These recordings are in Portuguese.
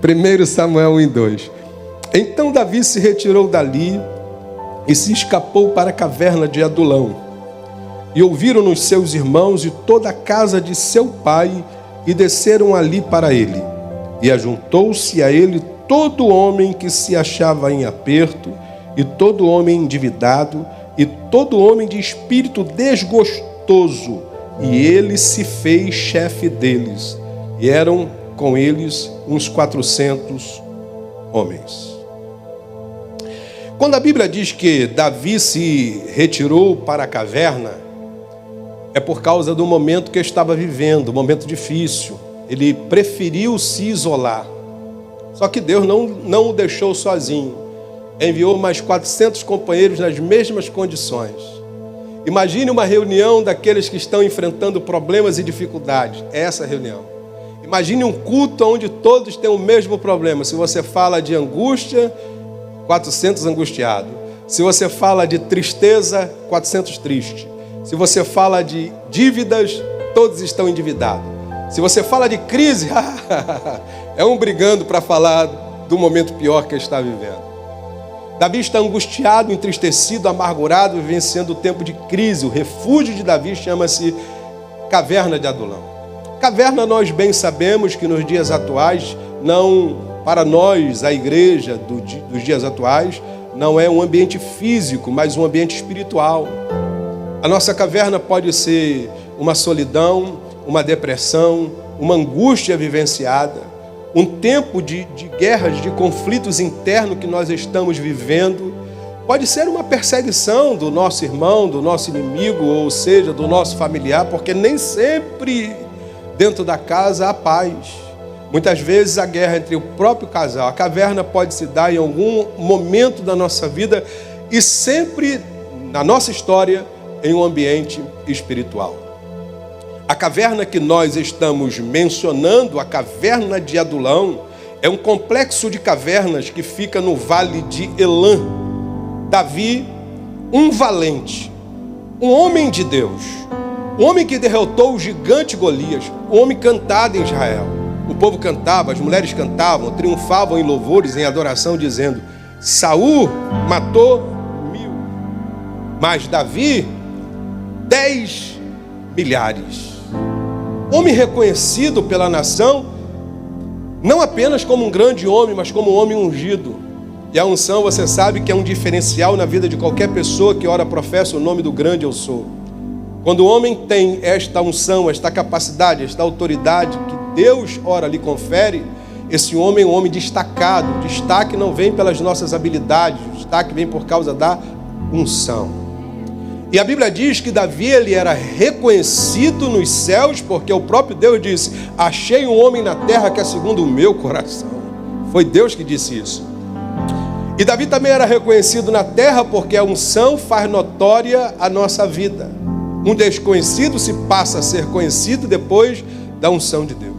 1 Samuel 1:2. Então Davi se retirou dali e se escapou para a caverna de Adulão. E ouviram-nos seus irmãos e toda a casa de seu pai, e desceram ali para ele. E ajuntou-se a ele todo homem que se achava em aperto, e todo homem endividado, e todo homem de espírito desgostoso. E ele se fez chefe deles. E eram com eles uns 400 homens. Quando a Bíblia diz que Davi se retirou para a caverna, é por causa do momento que estava vivendo, um momento difícil. Ele preferiu se isolar. Só que Deus não o deixou sozinho. Enviou mais 400 companheiros nas mesmas condições. Imagine uma reunião daqueles que estão enfrentando problemas e dificuldades. É essa reunião. Imagine um culto onde todos têm o mesmo problema. Se você fala de angústia, 400 angustiados. Se você fala de tristeza, 400 tristes. Se você fala de dívidas, todos estão endividados. Se você fala de crise, é um brigando para falar do momento pior que ele está vivendo. Davi está angustiado, entristecido, amargurado, vivenciando o tempo de crise. O refúgio de Davi chama-se Caverna de Adulão. Caverna, nós bem sabemos que nos dias atuais, não, para nós, a igreja dos dias atuais, não é um ambiente físico, mas um ambiente espiritual. A nossa caverna pode ser uma solidão, uma depressão, uma angústia vivenciada, um tempo de guerras, de conflitos internos que nós estamos vivendo. Pode ser uma perseguição do nosso irmão, do nosso inimigo, ou seja, do nosso familiar, porque nem sempre dentro da casa há paz. Muitas vezes a guerra entre o próprio casal. A caverna pode se dar em algum momento da nossa vida e sempre na nossa história em um ambiente espiritual. A caverna que nós estamos mencionando, a caverna de Adulão, é um complexo de cavernas que fica no vale de Elã. Davi, um valente, um homem de Deus, um homem que derrotou o gigante Golias, um homem cantado em Israel. O povo cantava, as mulheres cantavam, triunfavam em louvores, em adoração, dizendo: Saul matou 1000, mas Davi 10 milhares. Homem reconhecido pela nação, não apenas como um grande homem, mas como um homem ungido. E a unção, você sabe que é um diferencial na vida de qualquer pessoa que ora professa o nome do grande eu sou. Quando o homem tem esta unção, esta capacidade, esta autoridade que Deus, ora, lhe confere, esse homem é um homem destacado. O destaque não vem pelas nossas habilidades, o destaque vem por causa da unção. E a Bíblia diz que Davi, ele era reconhecido nos céus, porque o próprio Deus disse: achei um homem na terra que é segundo o meu coração. Foi Deus que disse isso. E Davi também era reconhecido na terra, porque a unção faz notória a nossa vida. Um desconhecido se passa a ser conhecido depois da unção de Deus.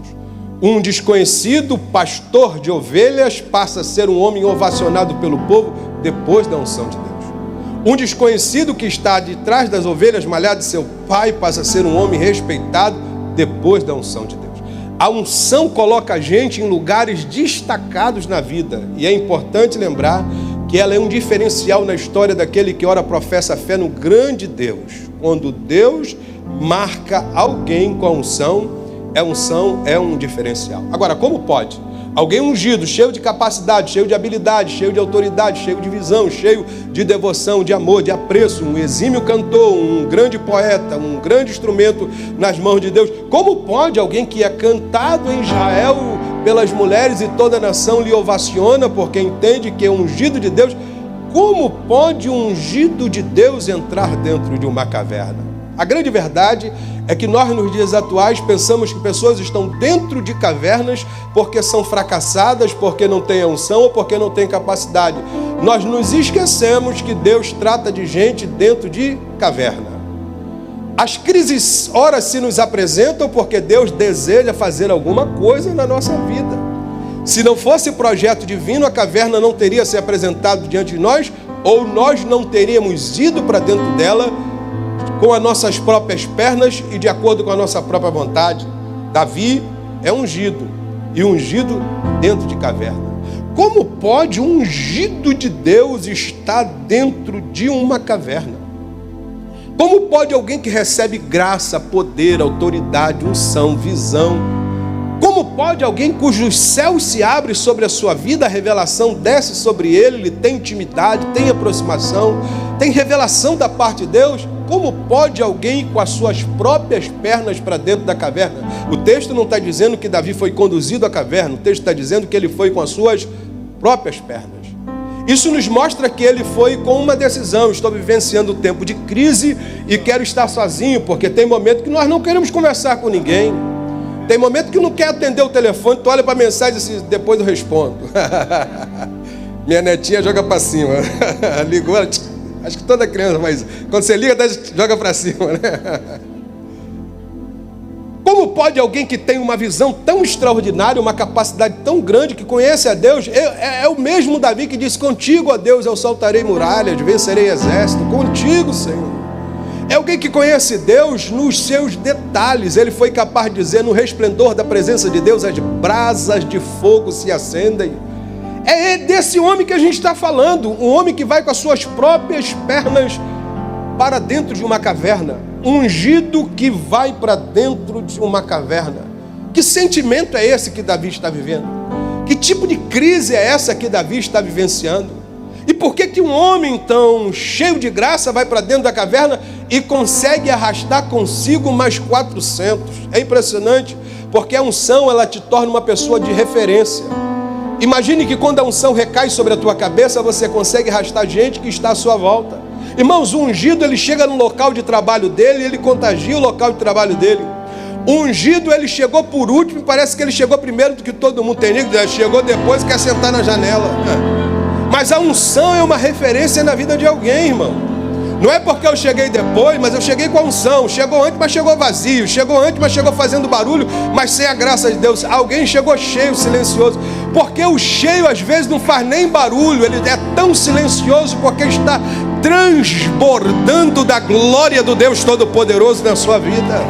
Um desconhecido pastor de ovelhas passa a ser um homem ovacionado pelo povo depois da unção de Deus. Um desconhecido que está de trás das ovelhas malhadas de seu pai passa a ser um homem respeitado depois da unção de Deus. A unção coloca a gente em lugares destacados na vida. E é importante lembrar que ela é um diferencial na história daquele que ora professa a fé no grande Deus. Quando Deus marca alguém com a unção é um diferencial. Agora, como pode? Alguém ungido, cheio de capacidade, cheio de habilidade, cheio de autoridade, cheio de visão, cheio de devoção, de amor, de apreço, um exímio cantor, um grande poeta, um grande instrumento nas mãos de Deus. Como pode alguém que é cantado em Israel pelas mulheres e toda a nação lhe ovaciona porque entende que é ungido de Deus? Como pode um ungido de Deus entrar dentro de uma caverna? A grande verdade é que nós, nos dias atuais, pensamos que pessoas estão dentro de cavernas porque são fracassadas, porque não têm unção ou porque não têm capacidade. Nós nos esquecemos que Deus trata de gente dentro de caverna. As crises, ora, se nos apresentam porque Deus deseja fazer alguma coisa na nossa vida. Se não fosse projeto divino, a caverna não teria se apresentado diante de nós, ou nós não teríamos ido para dentro dela com as nossas próprias pernas e de acordo com a nossa própria vontade. Davi é ungido. e ungido dentro de caverna. Como pode um ungido de Deus estar dentro de uma caverna? Como pode alguém que recebe graça, poder, autoridade, unção, visão? Como pode alguém cujos céus se abrem sobre a sua vida, a revelação desce sobre ele tem intimidade, tem aproximação, tem revelação da parte de Deus? Como pode alguém ir com as suas próprias pernas para dentro da caverna? O texto não está dizendo que Davi foi conduzido à caverna, o texto está dizendo que ele foi com as suas próprias pernas. Isso nos mostra que ele foi com uma decisão: estou vivenciando um tempo de crise e quero estar sozinho, porque tem momento que nós não queremos conversar com ninguém. Tem momento que não quer atender o telefone, tu olha para a mensagem e diz, depois eu respondo. Minha netinha joga para cima. Ligou, acho que toda criança, mas quando você liga, joga para cima, né? Como pode alguém que tem uma visão tão extraordinária, uma capacidade tão grande, que conhece a Deus, é o mesmo Davi que diz, contigo, ó Deus, eu saltarei muralhas, vencerei exército, contigo, Senhor. É alguém que conhece Deus nos seus detalhes. Ele foi capaz de dizer, no resplendor da presença de Deus, as brasas de fogo se acendem. É desse homem que a gente está falando, um homem que vai com as suas próprias pernas para dentro de uma caverna, ungido que vai para dentro de uma caverna. Que sentimento é esse que Davi está vivendo? Que tipo de crise é essa que Davi está vivenciando? E por que um homem então cheio de graça vai para dentro da caverna e consegue arrastar consigo mais 400? É impressionante, porque a unção ela te torna uma pessoa de referência. Imagine que quando a unção recai sobre a tua cabeça, você consegue arrastar gente que está à sua volta. Irmãos, o ungido ele chega no local de trabalho dele e ele contagia o local de trabalho dele. O ungido ele chegou por último e parece que ele chegou primeiro do que todo mundo. Tem nego, chegou depois e quer sentar na janela. Mas a unção é uma referência na vida de alguém, irmão. Não é porque eu cheguei depois, mas eu cheguei com a unção. Chegou antes, mas chegou vazio. Chegou antes, mas chegou fazendo barulho, mas sem a graça de Deus. Alguém chegou cheio, silencioso. Porque o cheio às vezes não faz nem barulho. Ele é tão silencioso porque está transbordando da glória do Deus Todo-Poderoso na sua vida.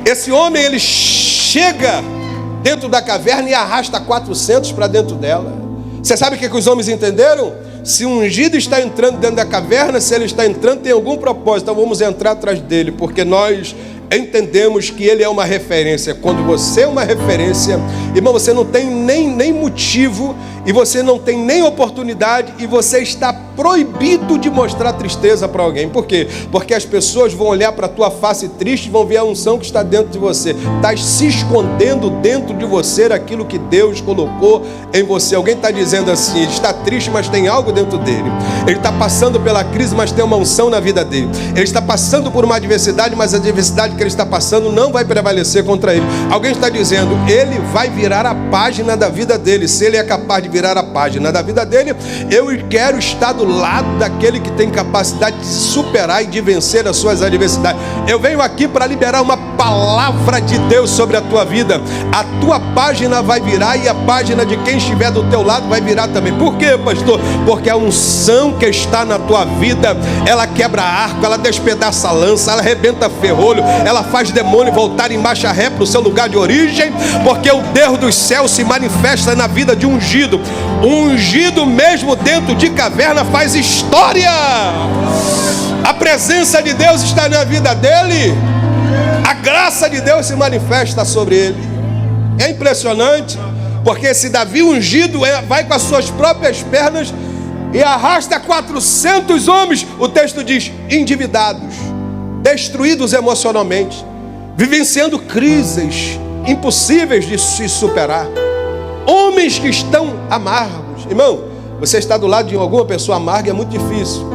Esse homem, ele chega dentro da caverna e arrasta 400 para dentro dela. Você sabe o que os homens entenderam? Se um ungido está entrando dentro da caverna, se ele está entrando, tem algum propósito. Então vamos entrar atrás dele, porque nós entendemos que ele é uma referência. Quando você é uma referência, irmão, você não tem nem motivo, e você não tem nem oportunidade, e você está proibido de mostrar tristeza para alguém. Por quê? Porque as pessoas vão olhar para a tua face triste e vão ver a unção que está dentro de você. Está se escondendo dentro de você aquilo que Deus colocou em você. Alguém está dizendo assim, ele está triste, mas tem algo dentro dele. Ele está passando pela crise, mas tem uma unção na vida dele. Ele está passando por uma adversidade, mas a adversidade que ele está passando não vai prevalecer contra ele. Alguém está dizendo, ele vai virar a página da vida dele. Se ele é capaz de virar a página da vida dele, eu quero estar do lado daquele que tem capacidade de superar e de vencer as suas adversidades. Eu venho aqui para liberar uma palavra de Deus sobre a tua vida. A tua página vai virar e a página de quem estiver do teu lado vai virar também. Por quê, pastor? Porque a unção que está na tua vida, ela quebra arco, ela despedaça a lança, ela arrebenta ferrolho, ela faz demônio voltar em marcha ré para o seu lugar de origem, porque o Deus dos céus se manifesta na vida de um ungido. Um ungido mesmo dentro de caverna faz história. A presença de Deus está na vida dele. A graça de Deus se manifesta sobre ele. É impressionante, porque esse Davi ungido vai com as suas próprias pernas e arrasta 400 homens, o texto diz, endividados, destruídos emocionalmente, vivenciando crises impossíveis de se superar. Homens que estão amargos. Irmão, você está do lado de alguma pessoa amarga, é muito difícil.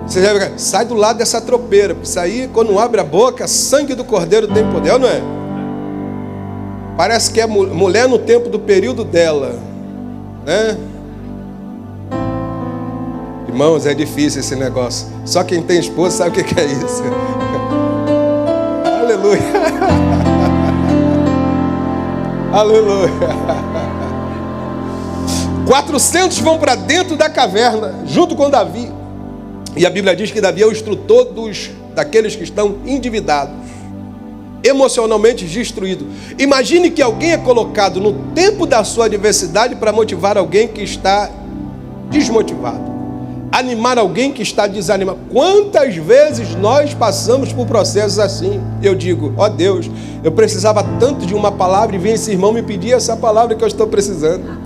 Você já vai, sai do lado dessa tropeira, porque isso aí, quando abre a boca, sangue do cordeiro tem poder, não é? Parece que é mulher no tempo do período dela, né? Irmãos, é difícil esse negócio. Só quem tem esposa sabe o que é isso. Aleluia. Aleluia. 400 vão para dentro da caverna, junto com Davi. E a Bíblia diz que Davi é o instrutor daqueles que estão endividados. emocionalmente destruído. Imagine que alguém é colocado no tempo da sua adversidade para motivar alguém que está desmotivado, animar alguém que está desanimado. Quantas vezes nós passamos por processos assim? Eu digo, ó Deus, eu precisava tanto de uma palavra e vem esse irmão me pedir essa palavra que eu estou precisando.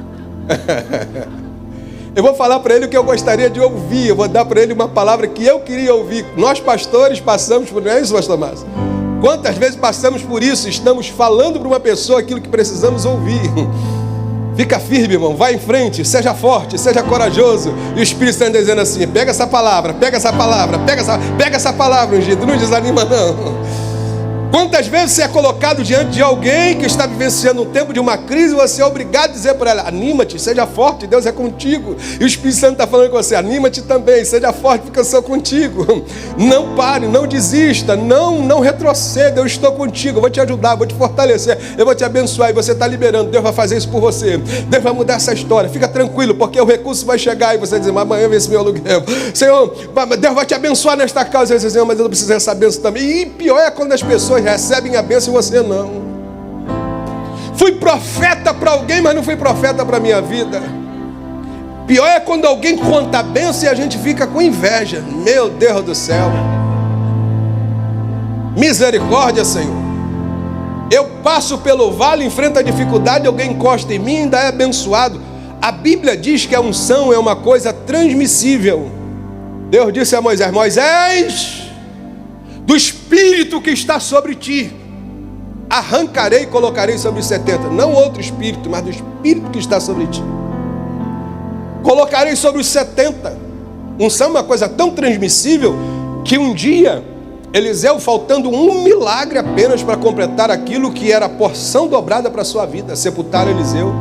Eu vou falar para ele o que eu gostaria de ouvir, eu vou dar para ele uma palavra que eu queria ouvir. Nós pastores passamos por... Não é isso, pastor Márcio? Quantas vezes passamos por isso? Estamos falando para uma pessoa aquilo que precisamos ouvir. Fica firme, irmão, vai em frente, seja forte, seja corajoso. E o Espírito está dizendo assim, pega essa palavra, pega essa palavra, pega essa palavra, ungido, não desanima não. Quantas vezes você é colocado diante de alguém que está vivenciando um tempo de uma crise, você é obrigado a dizer para ela, anima-te, seja forte, Deus é contigo. E o Espírito Santo está falando com você, anima-te também, seja forte, porque eu sou contigo. Não pare, não desista, não retroceda, eu estou contigo, eu vou te ajudar, vou te fortalecer, eu vou te abençoar e você está liberando, Deus vai fazer isso por você. Deus vai mudar essa história, fica tranquilo, porque o recurso vai chegar e você vai dizer, mas amanhã vem esse meu aluguel. Senhor, Deus vai te abençoar nesta causa. E você diz, Senhor, mas eu não preciso dessa bênção também. E pior é quando as pessoas recebem a bênção e você não. Fui profeta para alguém, mas não fui profeta para a minha vida. Pior é quando alguém conta a bênção e a gente fica com inveja. Meu Deus do céu. Misericórdia, Senhor. Eu passo pelo vale, enfrento a dificuldade, alguém encosta em mim e ainda é abençoado. A Bíblia diz que a unção é uma coisa transmissível. Deus disse a Moisés, Moisés, do Espírito que está sobre ti, arrancarei e colocarei sobre os 70. Não outro Espírito, mas do Espírito que está sobre ti. Colocarei sobre os 70. Unção é uma coisa tão transmissível que um dia, Eliseu, faltando um milagre apenas para completar aquilo que era a porção dobrada para a sua vida, sepultaram Eliseu,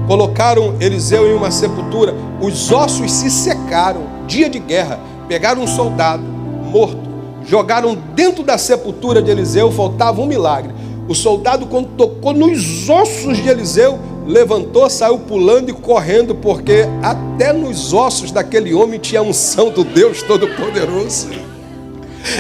colocaram Eliseu em uma sepultura, os ossos se secaram, dia de guerra, pegaram um soldado morto, jogaram dentro da sepultura de Eliseu, faltava um milagre. O soldado, quando tocou nos ossos de Eliseu, levantou, saiu pulando e correndo, porque até nos ossos daquele homem tinha a unção do Deus Todo-Poderoso.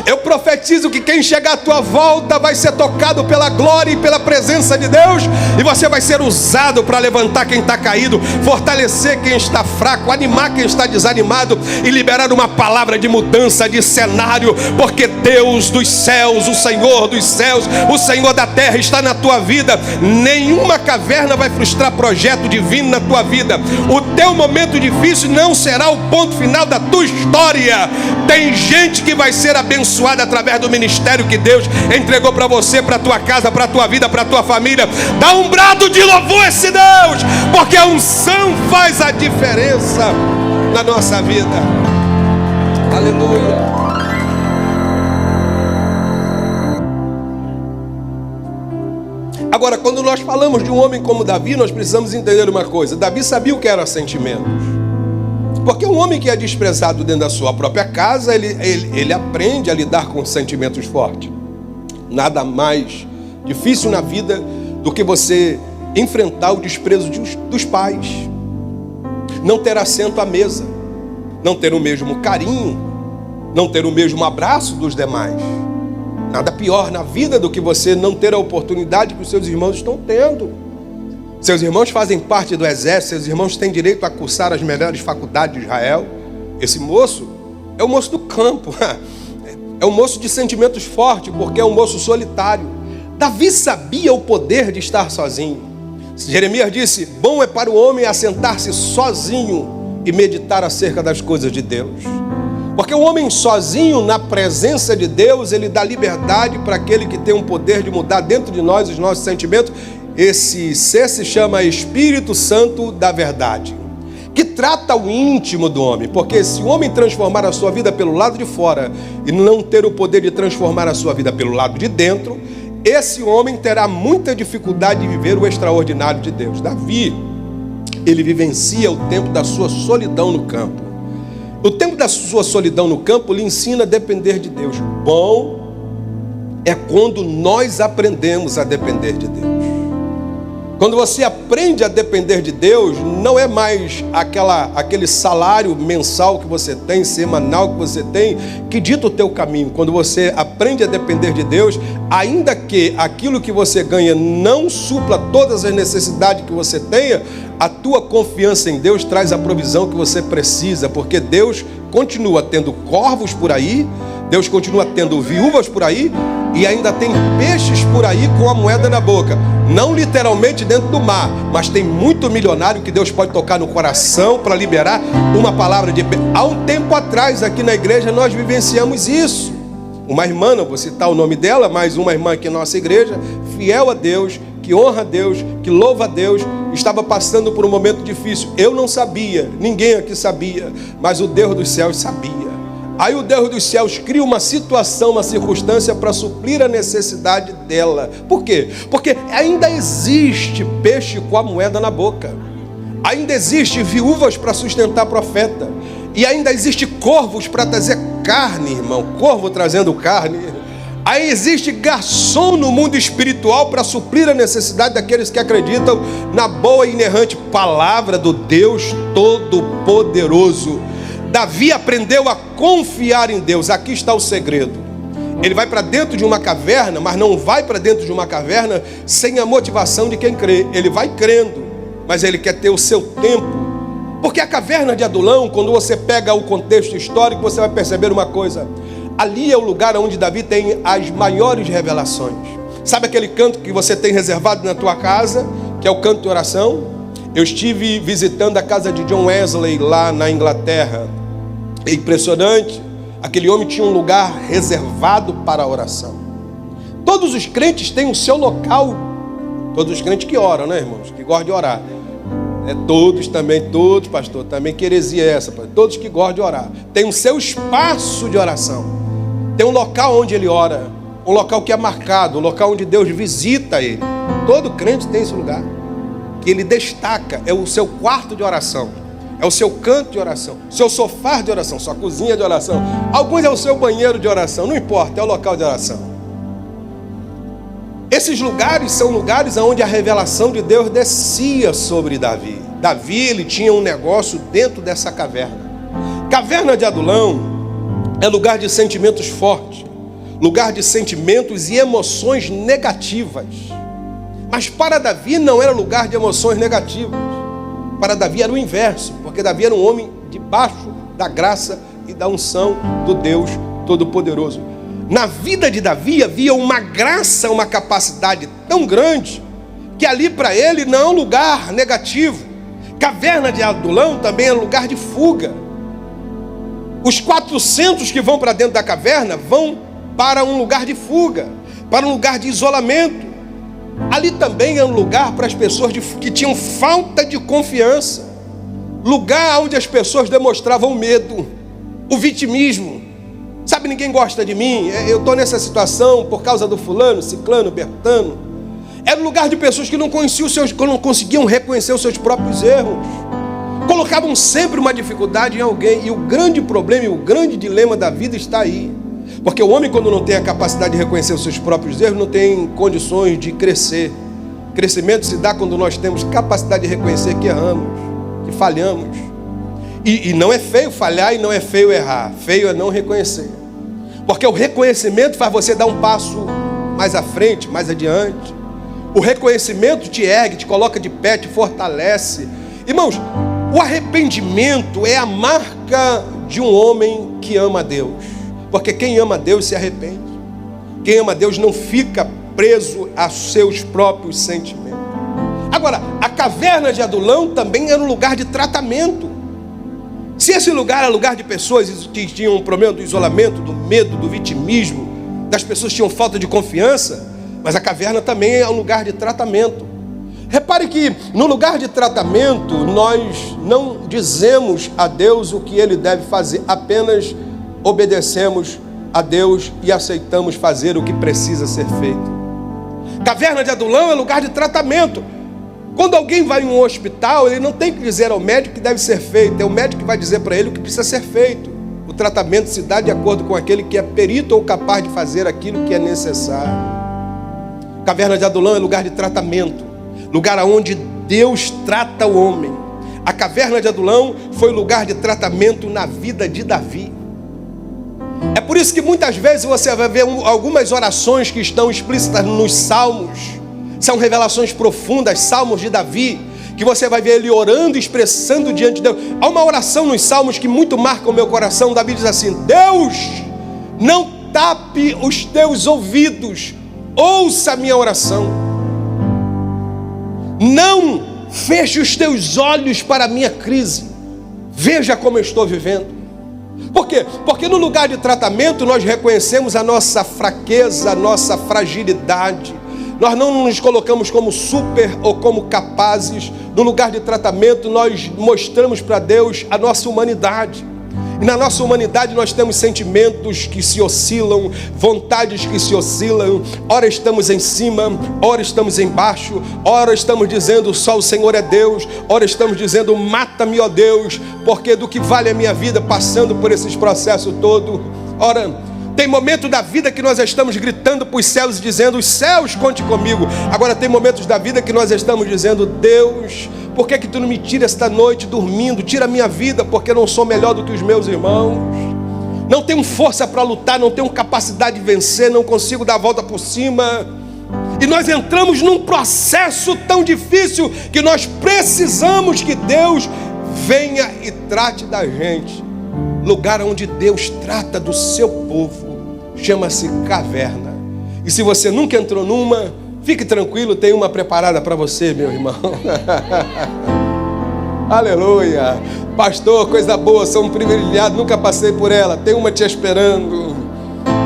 Eu profetizo que quem chegar à tua volta vai ser tocado pela glória e pela presença de Deus, e você vai ser usado para levantar quem está caído, fortalecer quem está fraco, animar quem está desanimado e liberar uma palavra de mudança de cenário, porque Deus dos céus, o Senhor dos céus, o Senhor da terra está na tua vida. Nenhuma caverna vai frustrar projeto divino na tua vida. O teu momento difícil não será o ponto final da tua história. Tem gente que vai ser abençoada através do ministério que Deus entregou para você, para a tua casa, para a tua vida, para a tua família. Dá um brado de louvor a esse Deus, porque a unção faz a diferença na nossa vida. Aleluia. Agora, quando nós falamos de um homem como Davi, nós precisamos entender uma coisa. Davi sabia o que eram sentimentos. Porque um homem que é desprezado dentro da sua própria casa, ele aprende a lidar com sentimentos fortes. Nada mais difícil na vida do que você enfrentar o desprezo dos pais. Não ter assento à mesa. Não ter o mesmo carinho. Não ter o mesmo abraço dos demais. Nada pior na vida do que você não ter a oportunidade que os seus irmãos estão tendo. Seus irmãos fazem parte do exército, seus irmãos têm direito a cursar as melhores faculdades de Israel. Esse moço é o moço do campo, é um moço de sentimentos fortes, porque é um moço solitário. Davi sabia o poder de estar sozinho. Jeremias disse, bom é para o homem assentar-se sozinho e meditar acerca das coisas de Deus. Porque o homem sozinho, na presença de Deus, ele dá liberdade para aquele que tem um poder de mudar dentro de nós os nossos sentimentos. Esse ser se chama Espírito Santo da verdade, que trata o íntimo do homem. Porque se o homem transformar a sua vida pelo lado de fora e não ter o poder de transformar a sua vida pelo lado de dentro, esse homem terá muita dificuldade de viver o extraordinário de Deus. Davi, ele vivencia o tempo da sua solidão no campo. O tempo da sua solidão no campo lhe ensina a depender de Deus. Bom é quando nós aprendemos a depender de Deus. Quando você aprende a depender de Deus, não é mais aquele salário mensal que você tem, semanal que você tem, que dita o teu caminho. Quando você aprende a depender de Deus, ainda que aquilo que você ganha não supla todas as necessidades que você tenha, a tua confiança em Deus traz a provisão que você precisa, porque Deus continua tendo corvos por aí, Deus continua tendo viúvas por aí, e ainda tem peixes por aí com a moeda na boca. Não literalmente dentro do mar, mas tem muito milionário que Deus pode tocar no coração para liberar uma palavra de... Há um tempo atrás, aqui na igreja, nós vivenciamos isso. Uma irmã, não vou citar o nome dela, mas uma irmã aqui na nossa igreja, fiel a Deus, que honra a Deus, que louva a Deus, estava passando por um momento difícil. Eu não sabia, ninguém aqui sabia, mas o Deus dos céus sabia. Aí o Deus dos céus cria uma situação, uma circunstância para suprir a necessidade dela. Por quê? Porque ainda existe peixe com a moeda na boca. Ainda existe viúvas para sustentar profeta. E ainda existe corvos para trazer carne, irmão. Corvo trazendo carne. Aí existe garçom no mundo espiritual para suprir a necessidade daqueles que acreditam na boa e inerrante palavra do Deus Todo-Poderoso. Davi aprendeu a confiar em Deus. Aqui está o segredo. Ele vai para dentro de uma caverna, mas não vai para dentro de uma caverna sem a motivação de quem crê. Ele vai crendo, mas ele quer ter o seu tempo. Porque a caverna de Adulão, quando você pega o contexto histórico, você vai perceber uma coisa. Ali é o lugar onde Davi tem as maiores revelações. Sabe aquele canto que você tem reservado na tua casa, que é o canto de oração? Eu estive visitando a casa de John Wesley lá na Inglaterra. É impressionante. Aquele homem tinha um lugar reservado para a oração. Todos os crentes têm o seu local. Todos os crentes que oram, né, irmãos? Que gostam de orar. Todos, pastor. Também que heresia é essa, pastor? Todos que gostam de orar. Tem o seu espaço de oração. Tem um local onde ele ora. Um local que é marcado. Um local onde Deus visita ele. Todo crente tem esse lugar. Que ele destaca. É o seu quarto de oração. É o seu canto de oração, seu sofá de oração, sua cozinha de oração. Alguns é o seu banheiro de oração, não importa, é o local de oração. Esses lugares são lugares onde a revelação de Deus descia sobre Davi. Davi, ele tinha um negócio dentro dessa caverna. Caverna de Adulão é lugar de sentimentos fortes, lugar de sentimentos e emoções negativas. Mas para Davi não era lugar de emoções negativas. Para Davi era o inverso, porque Davi era um homem debaixo da graça e da unção do Deus Todo-Poderoso. Na vida de Davi havia uma graça, uma capacidade tão grande, que ali para ele não é um lugar negativo. Caverna de Adulão também é lugar de fuga. Os 400 que vão para dentro da caverna vão para um lugar de fuga, para um lugar de isolamento. Ali também é um lugar para as pessoas que tinham falta de confiança. Lugar onde as pessoas demonstravam medo, o vitimismo. Sabe, ninguém gosta de mim, eu estou nessa situação por causa do fulano, ciclano, bertano. Era um lugar de pessoas que não conseguiam reconhecer os seus próprios erros. Colocavam sempre uma dificuldade em alguém. E o grande problema e o grande dilema da vida está aí. Porque o homem, quando não tem a capacidade de reconhecer os seus próprios erros, não tem condições de crescer. Crescimento se dá quando nós temos capacidade de reconhecer que erramos, que falhamos. E não é feio falhar e não é feio errar. Feio é não reconhecer. Porque o reconhecimento faz você dar um passo mais à frente, mais adiante. O reconhecimento te ergue, te coloca de pé, te fortalece. Irmãos, o arrependimento é a marca de um homem que ama a Deus. Porque quem ama a Deus se arrepende. Quem ama a Deus não fica preso a seus próprios sentimentos. Agora, a caverna de Adulão também era um lugar de tratamento. Se esse lugar era lugar de pessoas que tinham um problema do isolamento, do medo, do vitimismo, das pessoas que tinham falta de confiança, mas a caverna também é um lugar de tratamento. Repare que no lugar de tratamento nós não dizemos a Deus o que Ele deve fazer, apenas obedecemos a Deus e aceitamos fazer o que precisa ser feito. Caverna de Adulão é lugar de tratamento. Quando alguém vai em um hospital, ele não tem que dizer ao médico o que deve ser feito, é o médico que vai dizer para ele o que precisa ser feito. O tratamento se dá de acordo com aquele que é perito ou capaz de fazer aquilo que é necessário. Caverna de Adulão é lugar de tratamento. lugar onde Deus trata o homem. A caverna de Adulão foi lugar de tratamento na vida de Davi. É por isso que muitas vezes você vai ver algumas orações que estão explícitas nos salmos, são revelações profundas, salmos de Davi, que você vai ver ele orando, expressando diante de Deus. Há uma oração nos salmos que muito marca o meu coração. Davi diz assim: Deus, não tape os teus ouvidos, ouça a minha oração. Não feche os teus olhos para a minha crise, veja como eu estou vivendo. Por quê? Porque no lugar de tratamento nós reconhecemos a nossa fraqueza, a nossa fragilidade. Nós não nos colocamos como super ou como capazes. No lugar de tratamento nós mostramos para Deus a nossa humanidade. E na nossa humanidade nós temos sentimentos que se oscilam, vontades que se oscilam. Ora estamos em cima, ora estamos embaixo. Ora estamos dizendo só o Senhor é Deus. Ora estamos dizendo mata-me, ó Deus, porque do que vale a minha vida passando por esses processos todo. Ora, tem momento da vida que nós estamos gritando para os céus e dizendo: os céus, conte comigo. Agora tem momentos da vida que nós estamos dizendo: Deus, por que tu não me tira esta noite dormindo? Tira a minha vida, porque eu não sou melhor do que os meus irmãos. Não tenho força para lutar, não tenho capacidade de vencer, não consigo dar a volta por cima. E nós entramos num processo tão difícil que nós precisamos que Deus venha e trate da gente. Lugar onde Deus trata do seu povo chama-se caverna. E se você nunca entrou numa, fique tranquilo, tem uma preparada para você, meu irmão. Aleluia. Pastor, coisa boa, sou um privilegiado, nunca passei por ela. Tem uma te esperando.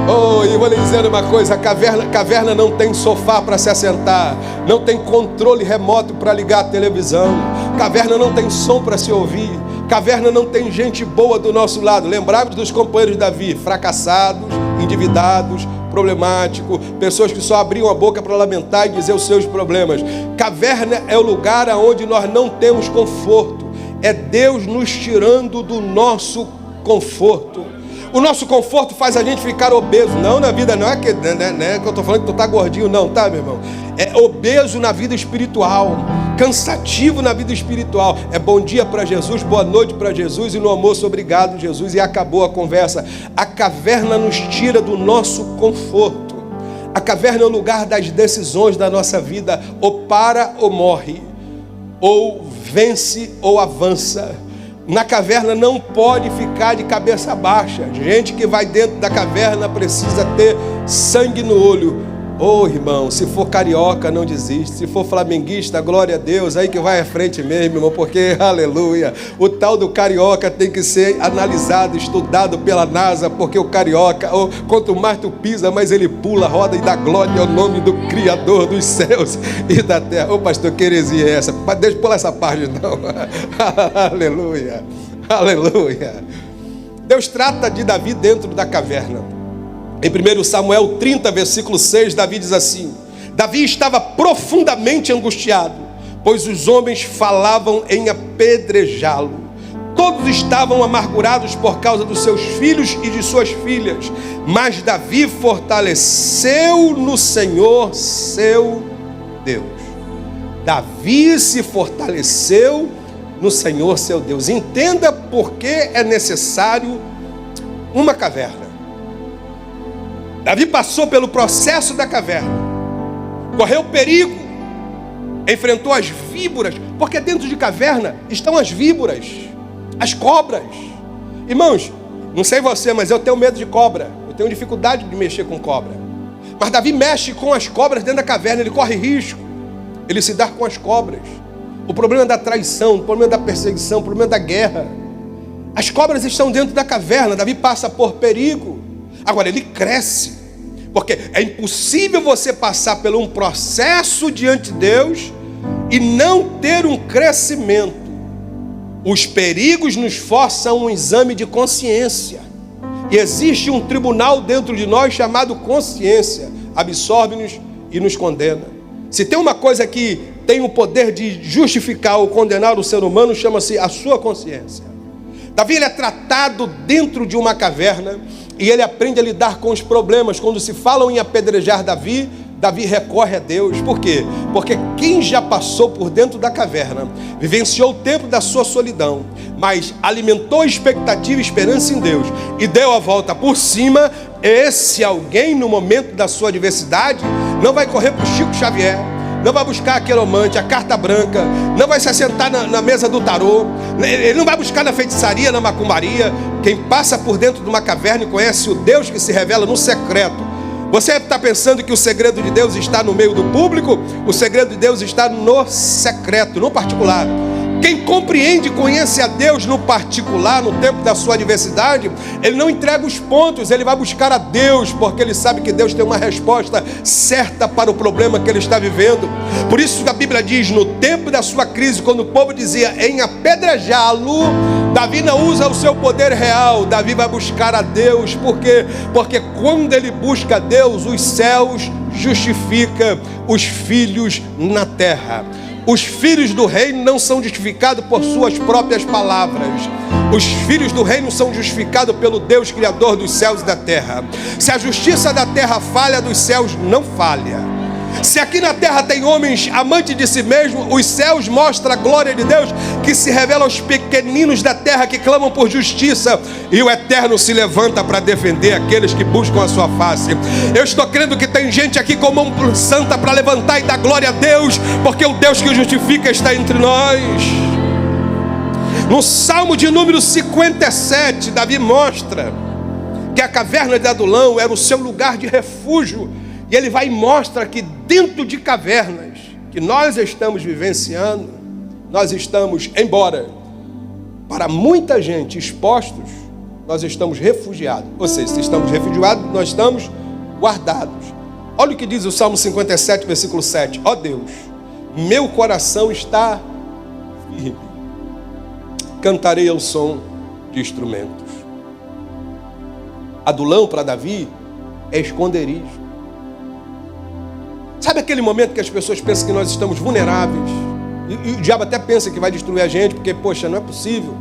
Oh, e vou lhe dizer uma coisa: caverna não tem sofá para se assentar, não tem controle remoto para ligar a televisão, caverna não tem som para se ouvir, caverna não tem gente boa do nosso lado. Lembrava dos companheiros de Davi, fracassados, endividados, problemáticos, pessoas que só abriam a boca para lamentar e dizer os seus problemas. Caverna é o lugar onde nós não temos conforto, é Deus nos tirando do nosso conforto. O nosso conforto faz a gente ficar obeso. Não, na vida não é que, né, que eu estou falando que tu está gordinho, não, tá, meu irmão? É obeso na vida espiritual, cansativo na vida espiritual. É bom dia para Jesus, boa noite para Jesus, e no almoço obrigado Jesus, e acabou a conversa. A caverna nos tira do nosso conforto. A caverna é o lugar das decisões da nossa vida. Ou para ou morre, ou vence ou avança. Na caverna não pode ficar de cabeça baixa. Gente que vai dentro da caverna precisa ter sangue no olho. Oh, irmão, se for carioca, não desiste. Se for flamenguista, glória a Deus, aí que vai à frente mesmo, irmão, porque, aleluia, o tal do carioca tem que ser analisado, estudado pela NASA, porque o carioca, quanto mais tu pisa, mais ele pula, roda e dá glória ao nome do Criador dos céus e da terra. Ô, pastor, que heresia é essa? Deixa eu pular essa parte, não. Aleluia, aleluia. Deus trata de Davi dentro da caverna. Em 1 Samuel 30, versículo 6, Davi diz assim: Davi estava profundamente angustiado, pois os homens falavam em apedrejá-lo. Todos estavam amargurados por causa dos seus filhos e de suas filhas. Mas Davi fortaleceu no Senhor seu Deus. Davi se fortaleceu no Senhor seu Deus. Entenda por que é necessário uma caverna. Davi passou pelo processo da caverna, correu perigo, enfrentou as víboras, porque dentro de caverna estão as víboras, as cobras. Irmãos, não sei você, mas eu tenho medo de cobra, eu tenho dificuldade de mexer com cobra. Mas Davi mexe com as cobras dentro da caverna, ele corre risco, ele se dá com as cobras. O problema da traição, o problema da perseguição, o problema da guerra. As cobras estão dentro da caverna, Davi passa por perigo. Agora, ele cresce, porque é impossível você passar por um processo diante de Deus e não ter um crescimento. Os perigos nos forçam um exame de consciência. E existe um tribunal dentro de nós chamado consciência. Absorve-nos e nos condena. Se tem uma coisa que tem o poder de justificar ou condenar o ser humano, chama-se a sua consciência. Davi ele é tratado dentro de uma caverna e ele aprende a lidar com os problemas. Quando se falam em apedrejar Davi, Davi recorre a Deus. Por quê? Porque quem já passou por dentro da caverna, vivenciou o tempo da sua solidão, mas alimentou expectativa e esperança em Deus e deu a volta por cima, esse alguém no momento da sua adversidade não vai correr para o Chico Xavier, não vai buscar a quiromante, a carta branca, não vai se assentar na mesa do tarô, ele não vai buscar na feitiçaria, na macumbaria. Quem passa por dentro de uma caverna e conhece o Deus que se revela no secreto. Você está pensando que o segredo de Deus está no meio do público? O segredo de Deus está no secreto, no particular. Quem compreende e conhece a Deus no particular, no tempo da sua adversidade, ele não entrega os pontos, ele vai buscar a Deus, porque ele sabe que Deus tem uma resposta certa para o problema que ele está vivendo. Por isso que a Bíblia diz, no tempo da sua crise, quando o povo dizia em apedrejá-lo, Davi não usa o seu poder real, Davi vai buscar a Deus. Por quê? Porque quando ele busca a Deus, os céus justificam os filhos na terra. Os filhos do reino não são justificados por suas próprias palavras. Os filhos do reino são justificados pelo Deus Criador dos céus e da terra. Se a justiça da terra falha, dos céus não falha. Se aqui na terra tem homens amantes de si mesmo, os céus mostram a glória de Deus que se revela aos pequeninos da terra que clamam por justiça, e o Eterno se levanta para defender aqueles que buscam a sua face. Eu estou crendo que tem gente aqui com mão santa para levantar e dar glória a Deus, porque o Deus que o justifica está entre nós. No Salmo de número 57, Davi mostra que a caverna de Adulão era o seu lugar de refúgio. E ele vai e mostra que dentro de cavernas que nós estamos vivenciando, nós estamos, embora para muita gente expostos, nós estamos refugiados. Ou seja, se estamos refugiados, nós estamos guardados. Olha o que diz o Salmo 57, versículo 7. Ó Deus, meu coração está firme. Cantarei ao som de instrumentos. Adulão para Davi é esconderijo. Sabe aquele momento que as pessoas pensam que nós estamos vulneráveis? E o diabo até pensa que vai destruir a gente, porque, poxa, não é possível.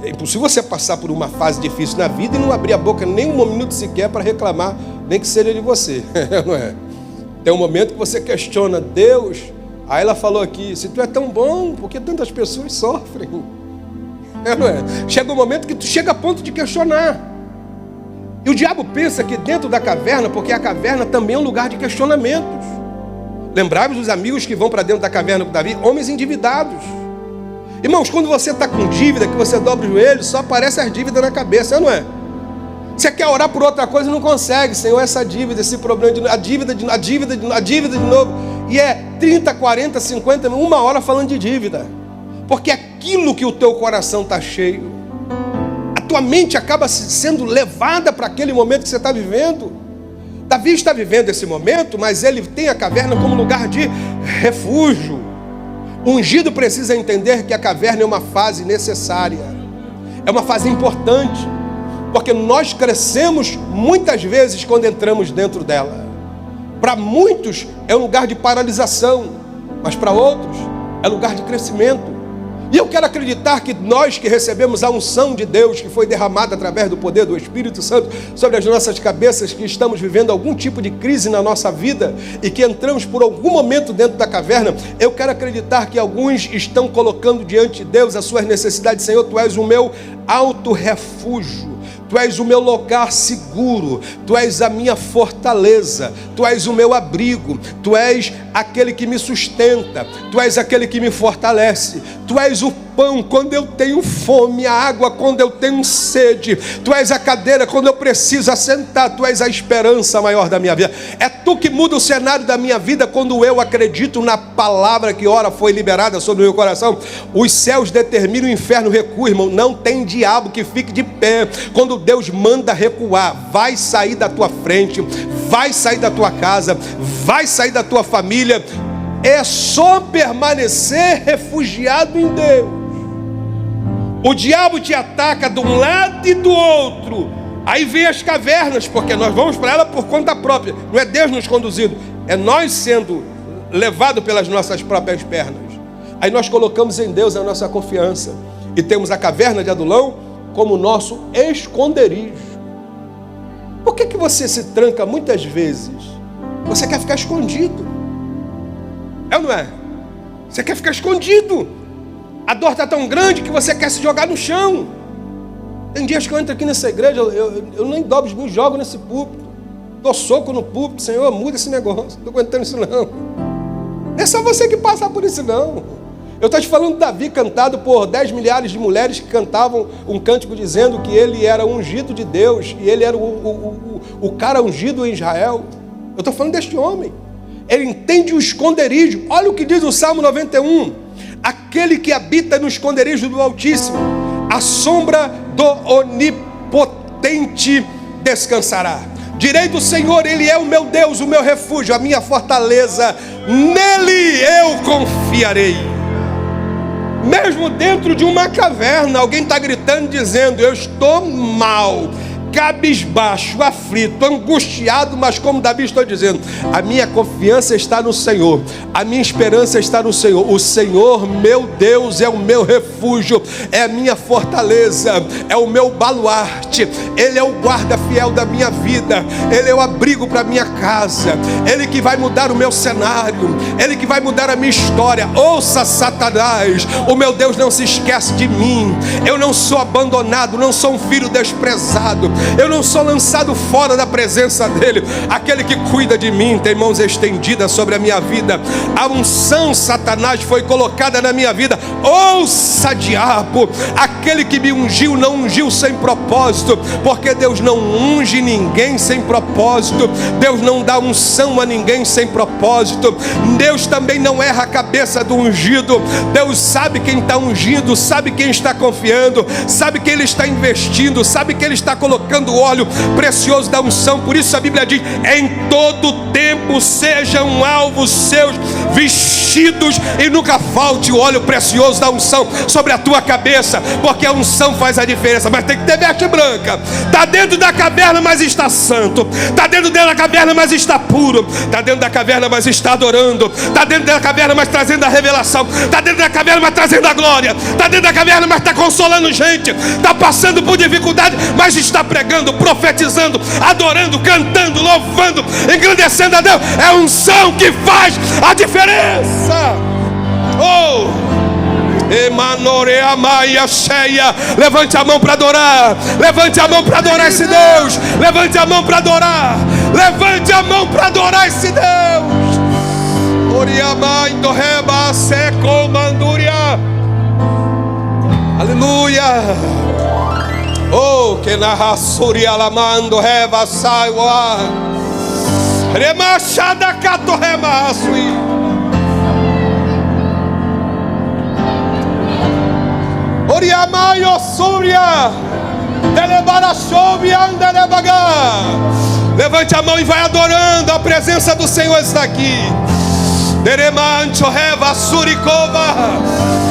É impossível você passar por uma fase difícil na vida e não abrir a boca nem um minuto sequer para reclamar, nem que seja de você. Não é? Tem um momento que você questiona Deus. Aí ela falou aqui, se tu é tão bom, por que tantas pessoas sofrem? Não é? Chega um momento que tu chega a ponto de questionar. E o diabo pensa que dentro da caverna, porque a caverna também é um lugar de questionamentos. Lembrai-vos dos amigos que vão para dentro da caverna com Davi, homens endividados. Irmãos, quando você está com dívida, que você dobra o joelho, só aparece as dívidas na cabeça, não é? Você quer orar por outra coisa e não consegue. Senhor, essa dívida, esse problema, a dívida de novo. E é 30, 40, 50, uma hora falando de dívida. Porque aquilo que o teu coração está cheio, a tua mente acaba sendo levada para aquele momento que você está vivendo. Davi está vivendo esse momento, mas ele tem a caverna como lugar de refúgio. O ungido precisa entender que a caverna é uma fase necessária, é uma fase importante, porque nós crescemos muitas vezes quando entramos dentro dela. Para muitos é um lugar de paralisação, mas para outros é lugar de crescimento. E eu quero acreditar que nós que recebemos a unção de Deus, que foi derramada através do poder do Espírito Santo sobre as nossas cabeças, que estamos vivendo algum tipo de crise na nossa vida e que entramos por algum momento dentro da caverna, eu quero acreditar que alguns estão colocando diante de Deus as suas necessidades. Senhor, Tu és o meu alto refúgio. Tu és o meu lugar seguro, Tu és a minha fortaleza, Tu és o meu abrigo, Tu és aquele que me sustenta, Tu és aquele que me fortalece, Tu és o pão quando eu tenho fome, a água quando eu tenho sede, Tu és a cadeira quando eu preciso assentar, Tu és a esperança maior da minha vida. É Tu que muda o cenário da minha vida quando eu acredito na palavra que ora foi liberada sobre o meu coração. Os céus determinam, o inferno recua, irmão. Não tem diabo que fique de pé quando Deus manda recuar. Vai sair da tua frente, vai sair da tua casa, vai sair da tua família. É só permanecer refugiado em Deus. O diabo te ataca de um lado e do outro. Aí vem as cavernas, porque nós vamos para ela por conta própria. Não é Deus nos conduzindo, é nós sendo levados pelas nossas próprias pernas. Aí nós colocamos em Deus a nossa confiança e temos a caverna de Adulão como nosso esconderijo. Por que você se tranca muitas vezes? Você quer ficar escondido. É ou não é? Você quer ficar escondido. A dor está tão grande que você quer se jogar no chão. Tem dias que eu entro aqui nessa igreja, eu nem dobro, me jogo nesse púlpito. Dou soco no púlpito. Senhor, muda esse negócio. Não estou aguentando isso não. Não é só você que passa por isso não. Eu estou te falando de Davi, cantado por 10 milhares de mulheres que cantavam um cântico dizendo que ele era ungido de Deus e ele era o cara ungido em Israel. Eu estou falando deste homem. Ele entende o esconderijo. Olha o que diz o Salmo 91. Aquele que habita no esconderijo do Altíssimo, a sombra do Onipotente descansará. Direi do Senhor, Ele é o meu Deus, o meu refúgio, a minha fortaleza. Nele eu confiarei. Mesmo dentro de uma caverna, alguém está gritando, dizendo: eu estou mal, cabisbaixo, aflito, angustiado, mas como Davi está dizendo, a minha confiança está no Senhor, a minha esperança está no Senhor. O Senhor, meu Deus, é o meu refúgio, é a minha fortaleza, é o meu baluarte, Ele é o guarda fiel da minha vida, Ele é o abrigo para a minha casa, Ele que vai mudar o meu cenário, Ele que vai mudar a minha história. Ouça, Satanás, o meu Deus não se esquece de mim, eu não sou abandonado, não sou um filho desprezado, eu não sou lançado fora da presença dEle. Aquele que cuida de mim tem mãos estendidas sobre a minha vida. A unção, Satanás, foi colocada na minha vida. Ouça, diabo, aquele que me ungiu não ungiu sem propósito, porque Deus não unge ninguém sem propósito. Deus não dá unção a ninguém sem propósito. Deus também não erra a cabeça do ungido. Deus sabe quem está ungindo, sabe quem está confiando, sabe quem Ele está investindo, sabe que Ele está colocando o óleo precioso da unção. Por isso a Bíblia diz: em todo tempo sejam alvos seus vestidos, e nunca falte o óleo precioso da unção sobre a tua cabeça, porque a unção faz a diferença. Mas tem que ter veste branca. Está dentro da caverna, mas está santo. Está dentro da caverna, mas está puro. Está dentro da caverna, mas está adorando. Está dentro da caverna, mas trazendo a revelação. Está dentro da caverna, mas trazendo a glória. Está dentro da caverna, mas está consolando gente. Está passando por dificuldade, mas está pregando, profetizando, adorando, cantando, louvando, engrandecendo a Deus. É a unção que faz a diferença. Oh! Emanorea Maia cheia. Levante a mão para adorar. Levante a mão para adorar esse Deus. Levante a mão para adorar. Levante a mão para adorar esse Deus. Oria mãe do reba seco manduria. Aleluia. Oh, que na suria lamando reva saiwa. Remachada cato remasui. Oriamaio Súria, levante a mão e vai adorando. A presença do Senhor está aqui.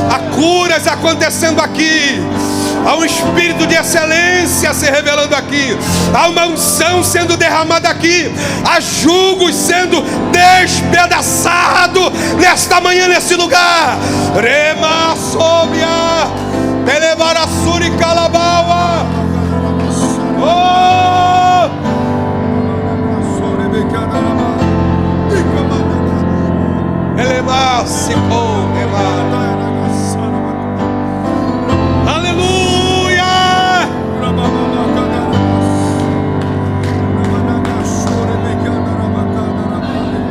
Há curas acontecendo aqui. Há um espírito de excelência se revelando aqui. Há uma unção sendo derramada aqui. Há jugos sendo despedaçados nesta manhã, nesse lugar. Rema Sobia. Telebara Suri Calabaua. Oh! Elema Sicou. Aleluia!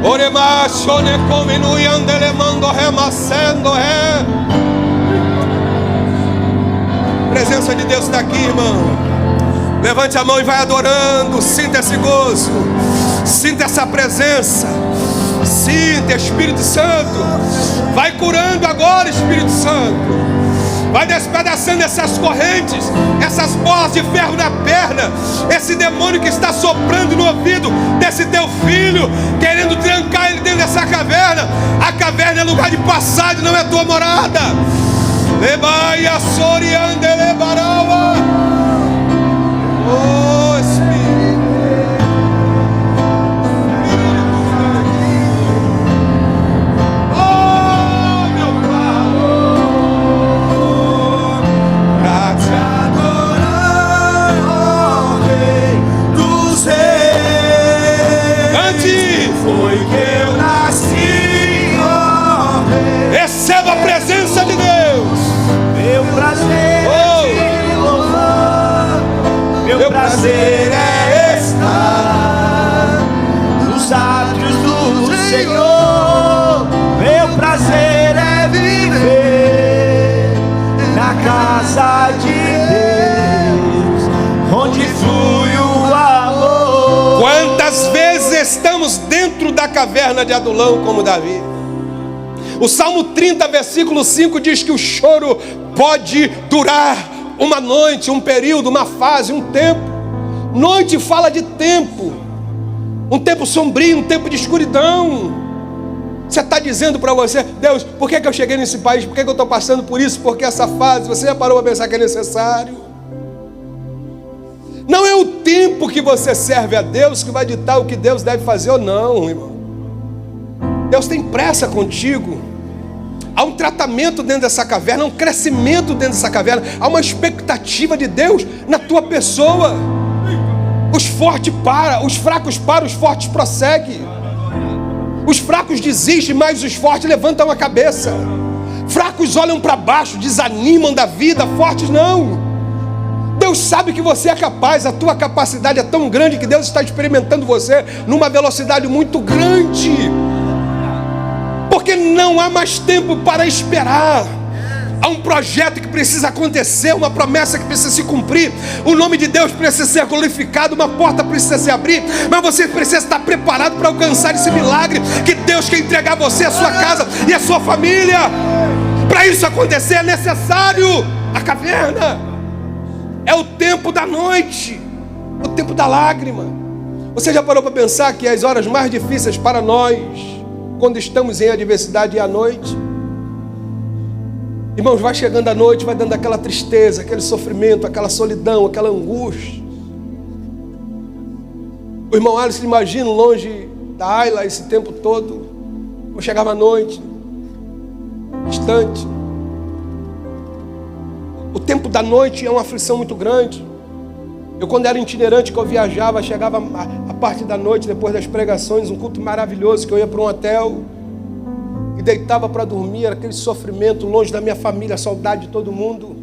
Orema Shone Cominu Yandelemando Remacendo Presença de Deus está aqui, irmão. Levante a mão e vai adorando. Sinta esse gozo, sinta essa presença, sinta, Espírito Santo. Vai curando agora, Espírito Santo. Vai despedaçando essas correntes, essas bolas de ferro na perna, esse demônio que está soprando no ouvido desse teu filho, querendo trancar ele dentro dessa caverna. A caverna é lugar de passagem, não é tua morada. Lebaia Soriande Lebarawa. Oh Espírito. Oh meu Pai. Pra te adorar, ó Rei dos Reis. Cante. Foi que eu nasci, ó prazer é estar nos átrios do Senhor. Meu prazer é viver na casa de Deus, onde flui o amor. Quantas vezes estamos dentro da caverna de Adulão como Davi? O Salmo 30, versículo 5 diz que o choro pode durar uma noite, um período, uma fase, um tempo. Noite fala de tempo, um tempo sombrio, um tempo de escuridão. Você está dizendo para você: Deus, por que eu cheguei nesse país? Por que eu estou passando por isso? Por que essa fase? Você já parou para pensar que é necessário? Não é o tempo que você serve a Deus que vai ditar o que Deus deve fazer ou não, irmão. Deus tem pressa contigo. Há um tratamento dentro dessa caverna, há um crescimento dentro dessa caverna, há uma expectativa de Deus na tua pessoa. Os fortes param, os fracos param, os fortes prosseguem. Os fracos desistem, mas os fortes levantam a cabeça. Fracos olham para baixo, desanimam da vida, fortes não. Deus sabe que você é capaz, a tua capacidade é tão grande que Deus está experimentando você numa velocidade muito grande. Porque não há mais tempo para esperar. Há um projeto que precisa acontecer, uma promessa que precisa se cumprir. O nome de Deus precisa ser glorificado, uma porta precisa se abrir. Mas você precisa estar preparado para alcançar esse milagre que Deus quer entregar a você, a sua casa e a sua família. Para isso acontecer é necessário a caverna. É o tempo da noite, o tempo da lágrima. Você já parou para pensar que as horas mais difíceis para nós, quando estamos em adversidade, é a noite? Irmãos, vai chegando a noite, vai dando aquela tristeza, aquele sofrimento, aquela solidão, aquela angústia. O irmão Alisson, imagina longe da Ayla esse tempo todo. Eu chegava à noite, distante. O tempo da noite é uma aflição muito grande. Eu, quando era itinerante, que eu viajava, chegava a parte da noite, depois das pregações, um culto maravilhoso, que eu ia para um hotel e deitava para dormir, era aquele sofrimento, longe da minha família, a saudade de todo mundo.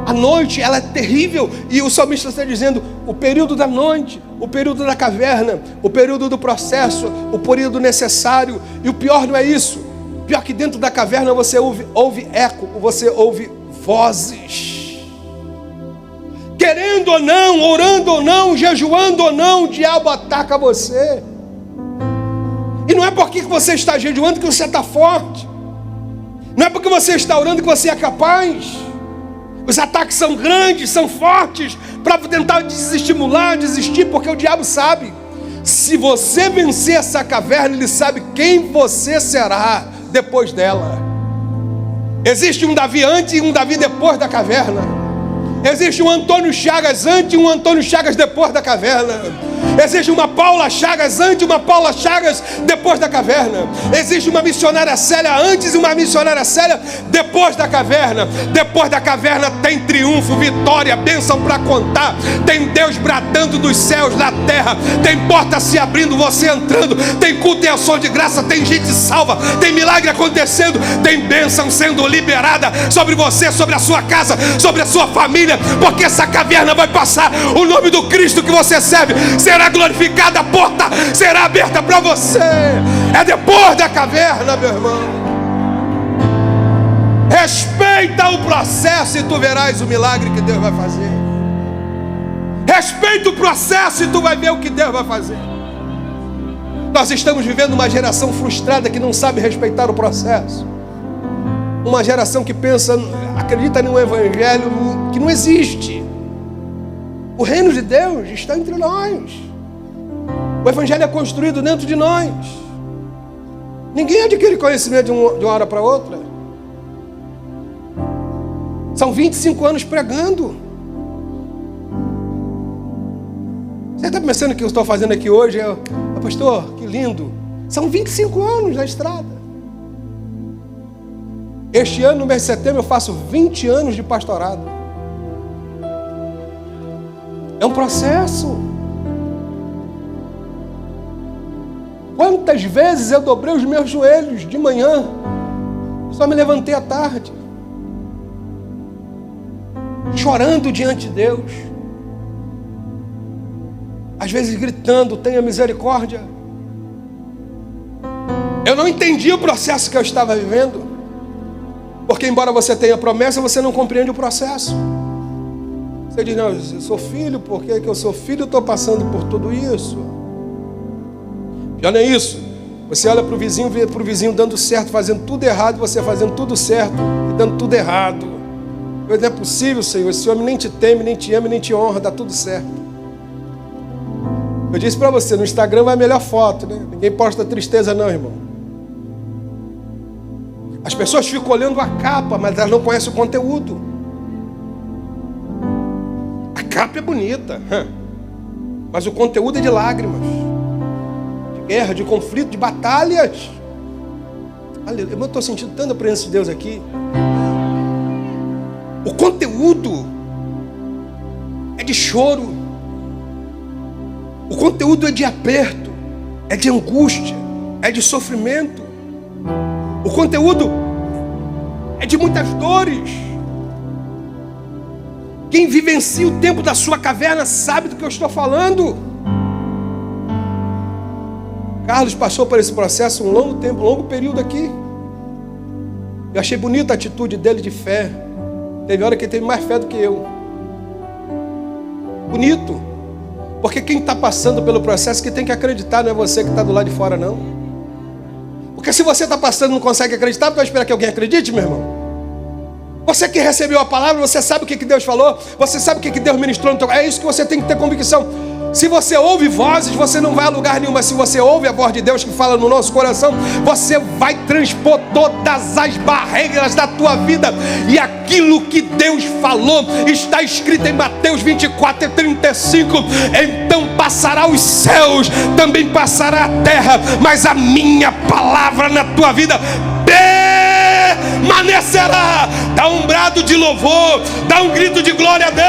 A noite, ela é terrível, e o salmista está dizendo: o período da noite, o período da caverna, o período do processo, o período necessário. E o pior não é isso. Pior que dentro da caverna você ouve eco, você ouve vozes. Querendo ou não, orando ou não, jejuando ou não, o diabo ataca você. E não é porque você está jejuando que você está forte. Não é porque você está orando que você é capaz. Os ataques são grandes, são fortes, para tentar desestimular, desistir, porque o diabo sabe. Se você vencer essa caverna, ele sabe quem você será depois dela. Existe um Davi antes e um Davi depois da caverna. Existe um Antônio Chagas antes e um Antônio Chagas depois da caverna. Existe uma Paula Chagas antes e uma Paula Chagas depois da caverna. Existe uma missionária Célia antes e uma missionária Célia depois da caverna. Depois da caverna tem triunfo, vitória, bênção para contar. Tem Deus bradando dos céus na terra. Tem porta se abrindo, você entrando. Tem culto e ação de graça, tem gente salva. Tem milagre acontecendo. Tem bênção sendo liberada sobre você, sobre a sua casa, sobre a sua família. Porque essa caverna vai passar. O nome do Cristo que você serve será glorificada, a porta será aberta para você. É depois da caverna, meu irmão. Respeita o processo e tu verás o milagre que Deus vai fazer. Respeita o processo e tu vai ver o que Deus vai fazer. Nós estamos vivendo uma geração frustrada que não sabe respeitar o processo. Uma geração que pensa, acredita num evangelho que não existe. O reino de Deus está entre nós. O evangelho é construído dentro de nós. Ninguém adquire conhecimento de uma hora para outra. São 25 anos pregando. Você está pensando que eu estou fazendo aqui hoje? Pastor, que lindo. São 25 anos na estrada. Este ano, no mês de setembro, eu faço 20 anos de pastorado. É um processo. Quantas vezes eu dobrei os meus joelhos de manhã, só me levantei à tarde, chorando diante de Deus. às vezes gritando: tenha misericórdia. Eu não entendi o processo que eu estava vivendo, porque embora você tenha promessa, você não compreende o processo. Você diz: não, eu sou filho, porque que eu sou filho, eu estou passando por tudo isso. Já não é isso. Você olha para o vizinho, vê para o vizinho dando certo, fazendo tudo errado, você fazendo tudo certo e dando tudo errado. Não é possível, Senhor, esse homem nem te teme, nem te ama, nem te honra, dá tudo certo. Eu disse para você, no Instagram vai a melhor foto, né? Ninguém posta tristeza não, irmão. As pessoas ficam olhando a capa, mas elas não conhecem o conteúdo. A capa é bonita, mas o conteúdo é de lágrimas, de guerra, de conflito, de batalhas. Aleluia. Eu estou sentindo tanta presença de Deus aqui. O conteúdo é de choro. O conteúdo é de aperto, é de angústia, é de sofrimento. O conteúdo é de muitas dores. Quem vivencia o tempo da sua caverna sabe do que eu estou falando. Carlos passou por esse processo um longo tempo, um longo período aqui. Eu achei bonita a atitude dele de fé. Teve hora que ele teve mais fé do que eu. Bonito. Porque quem está passando pelo processo que tem que acreditar, não é você que está do lado de fora, não. Porque se você está passando e não consegue acreditar, você vai esperar que alguém acredite, meu irmão? Você que recebeu a palavra, você sabe o que Deus falou, você sabe o que Deus ministrou no teu... É isso que você tem que ter convicção. Se você ouve vozes, você não vai a lugar nenhum. Mas se você ouve a voz de Deus que fala no nosso coração, você vai transpor todas as barreiras da tua vida. E aquilo que Deus falou está escrito em Mateus 24:35. Então passará os céus, também passará a terra, mas a minha palavra na tua vida permanecerá. Dá um brado de louvor, dá um grito de glória a Deus.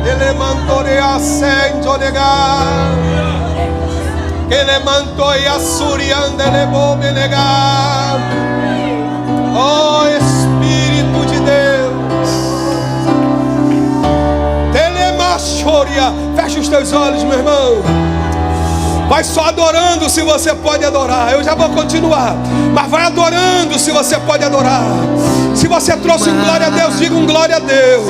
Ele mantou e acende legal. Ele mantou e assuriando ele bom legal. Oh Espírito de Deus, telemachoria. Fecha os teus olhos, meu irmão. Vai só adorando se você pode adorar. Eu já vou continuar, mas vai adorando se você pode adorar. Se você trouxe um glória a Deus, diga um glória a Deus.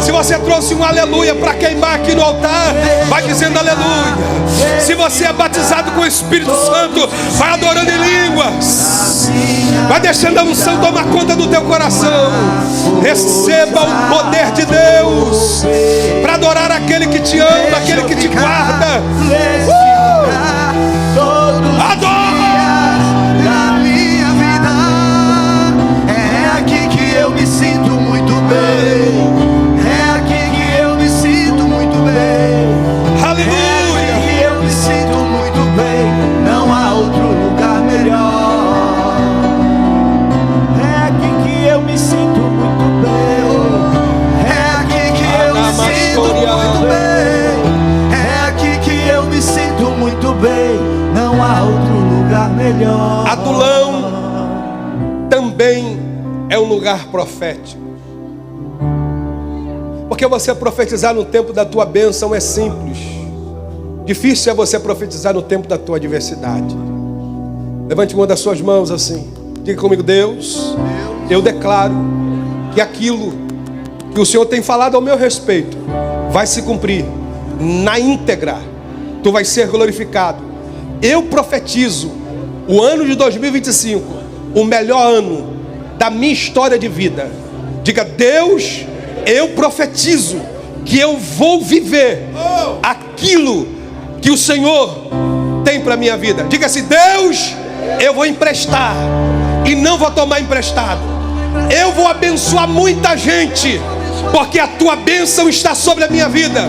Se você trouxe um aleluia para queimar aqui no altar, vai dizendo aleluia. Se você é batizado com o Espírito Santo, vai adorando em línguas. Vai deixando a unção tomar conta do teu coração. Receba o poder de Deus para adorar aquele que te ama, aquele que te guarda. Adora na minha vida. É aqui que eu me sinto muito bem. É aqui que eu me sinto muito bem. Aleluia. É aqui que eu me sinto muito bem. Não há outro lugar melhor. É aqui que eu me sinto muito bem. É aqui que eu me sinto muito bem. É aqui que eu me sinto muito bem. Não há outro lugar melhor. Adulão também é um lugar profético. Porque você profetizar no tempo da tua bênção é simples. Difícil é você profetizar no tempo da tua adversidade. Levante uma das suas mãos assim. Diga comigo: Deus, eu declaro que aquilo que o Senhor tem falado ao meu respeito vai se cumprir na íntegra. Tu vais ser glorificado. Eu profetizo o ano de 2025, o melhor ano da minha história de vida. Diga: Deus, eu profetizo que eu vou viver aquilo que o Senhor tem para minha vida. Diga assim: Deus, eu vou emprestar e não vou tomar emprestado. Eu vou abençoar muita gente, porque a tua bênção está sobre a minha vida.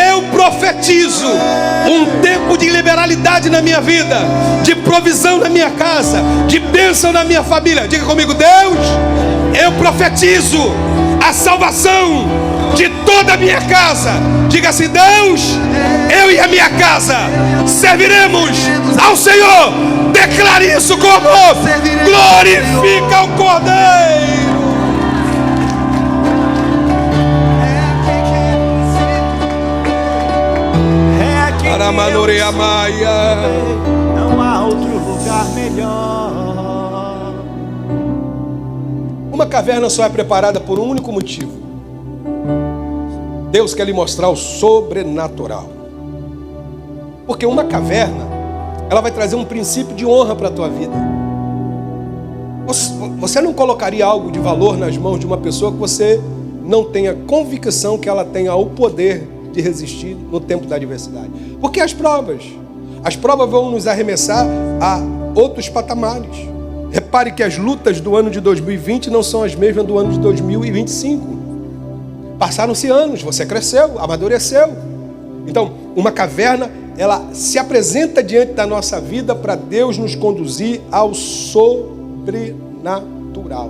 Eu profetizo um tempo de liberalidade na minha vida, de provisão na minha casa, de bênção na minha família. Diga comigo: Deus, eu profetizo a salvação de toda a minha casa. Diga assim: Deus, eu e a minha casa serviremos ao Senhor. Declare isso como glorifica o Cordeiro. Não há outro lugar melhor. Uma caverna só é preparada por um único motivo. Deus quer lhe mostrar o sobrenatural. Porque uma caverna, ela vai trazer um princípio de honra para a tua vida. Você não colocaria algo de valor nas mãos de uma pessoa que você não tenha convicção que ela tenha o poder de resistir no tempo da adversidade. Porque as provas vão nos arremessar a outros patamares. Repare que as lutas do ano de 2020 não são as mesmas do ano de 2025. Passaram-se anos, você cresceu, amadureceu. Então, uma caverna, ela se apresenta diante da nossa vida para Deus nos conduzir ao sobrenatural.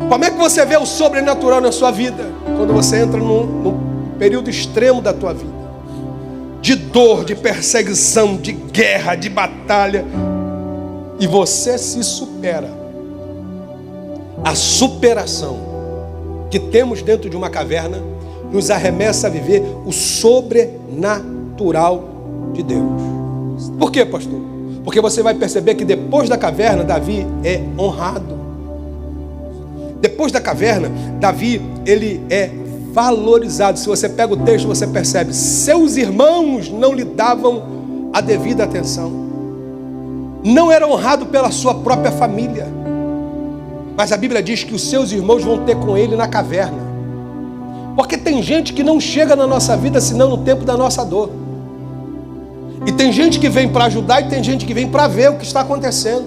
Como é que você vê o sobrenatural na sua vida? Quando você entra num período extremo da tua vida, de dor, de perseguição, de guerra, de batalha, e você se supera. A superação que temos dentro de uma caverna nos arremessa a viver o sobrenatural de Deus. Por quê, pastor? Porque você vai perceber que depois da caverna, Davi é honrado. Depois da caverna, Davi, ele é valorizado. Se você pega o texto, você percebe: seus irmãos não lhe davam a devida atenção. Não era honrado pela sua própria família. Mas a Bíblia diz que os seus irmãos vão ter com ele na caverna. Porque tem gente que não chega na nossa vida senão no tempo da nossa dor. E tem gente que vem para ajudar e tem gente que vem para ver o que está acontecendo.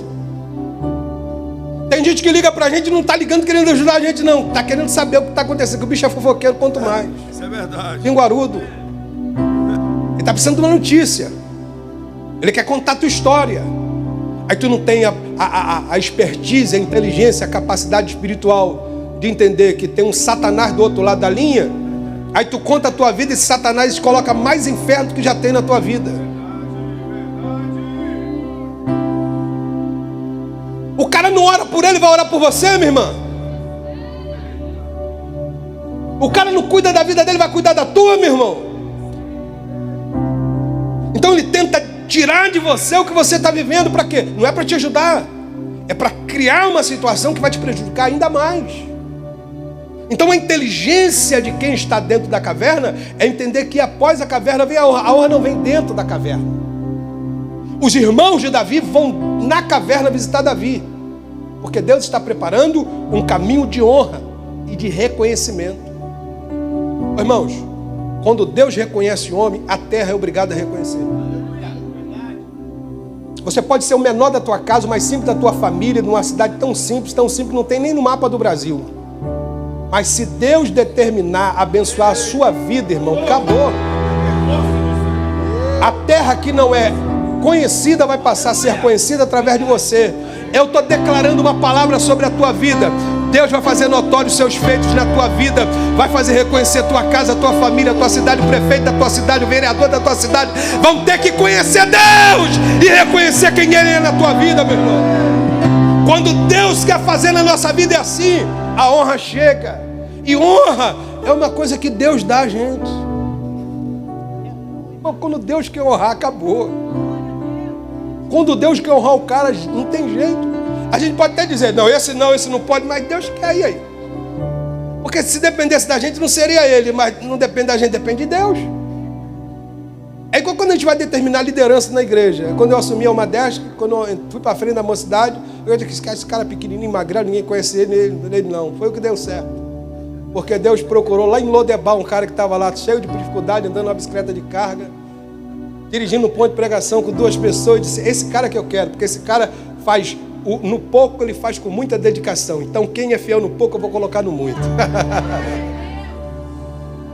Tem gente que liga pra gente e não está ligando querendo ajudar a gente, não. Está querendo saber o que está acontecendo, que o bicho é fofoqueiro quanto mais. Isso é verdade. Linguarudo. Ele está precisando de uma notícia. Ele quer contar a tua história. Aí tu não tem a expertise, a inteligência, a capacidade espiritual de entender que tem um Satanás do outro lado da linha. Aí tu conta a tua vida e esse Satanás coloca mais inferno do que já tem na tua vida. O cara não ora por ele, vai orar por você, minha irmã. O cara não cuida da vida dele, vai cuidar da tua, meu irmão. Então ele tenta tirar de você o que você está vivendo. Para quê? Não é para te ajudar, é para criar uma situação que vai te prejudicar ainda mais. Então a inteligência de quem está dentro da caverna é entender que após a caverna vem a honra. A honra não vem dentro da caverna. Os irmãos de Davi vão na caverna visitar Davi, porque Deus está preparando um caminho de honra e de reconhecimento. Irmãos, quando Deus reconhece o homem, a terra é obrigada a reconhecer. Você pode ser o menor da tua casa, o mais simples da tua família, numa cidade tão simples, não tem nem no mapa do Brasil. Mas se Deus determinar abençoar a sua vida, irmão, acabou. A terra que não é conhecida vai passar a ser conhecida através de você. Eu estou declarando uma palavra sobre a tua vida. Deus vai fazer notórios os seus feitos na tua vida. Vai fazer reconhecer a tua casa, a tua família, a tua cidade, o prefeito da tua cidade, o vereador da tua cidade. Vão ter que conhecer Deus e reconhecer quem Ele é na tua vida, meu irmão. Quando Deus quer fazer na nossa vida é assim, a honra chega. E honra é uma coisa que Deus dá a gente. Mas quando Deus quer honrar, acabou. Quando Deus quer honrar o cara, não tem jeito. A gente pode até dizer, esse não pode, mas Deus quer aí. Porque se dependesse da gente, não seria ele, mas não depende da gente, depende de Deus. É igual quando a gente vai determinar liderança na igreja. Quando eu assumi a Alma 10, quando eu fui para frente da mocidade, eu disse, esse cara pequenininho, magrelo, ninguém conhece ele não. Foi o que deu certo. Porque Deus procurou lá em Lodebar um cara que estava lá cheio de dificuldade, andando numa bicicleta de carga, dirigindo um ponto de pregação com 2 pessoas, e disse, esse cara que eu quero, porque esse cara faz, no pouco ele faz com muita dedicação, então quem é fiel no pouco eu vou colocar no muito.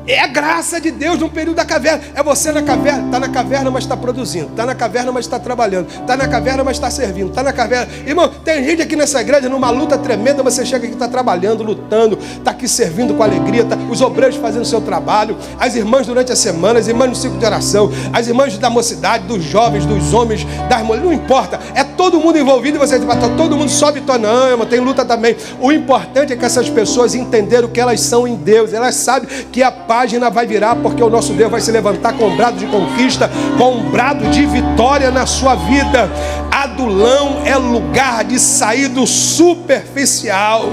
É a graça de Deus no período da caverna. É você na caverna. Está na caverna, mas está produzindo. Está na caverna, mas está trabalhando. Está na caverna, mas está servindo. Está na caverna. Irmão, tem gente aqui nessa igreja, numa luta tremenda, você chega aqui, está trabalhando, lutando, está aqui servindo com alegria, os obreiros fazendo o seu trabalho, as irmãs durante a semana, as irmãs no ciclo de oração, as irmãs da mocidade, dos jovens, dos homens, das mulheres, não importa. É todo mundo envolvido e você diz, todo mundo sobe e toca. Não, irmão, tem luta também. O importante é que essas pessoas entenderam que elas são em Deus. Elas sabem que a página vai virar, porque o nosso Deus vai se levantar com um brado de conquista, com um brado de vitória na sua vida. Adulão é lugar de sair do superficial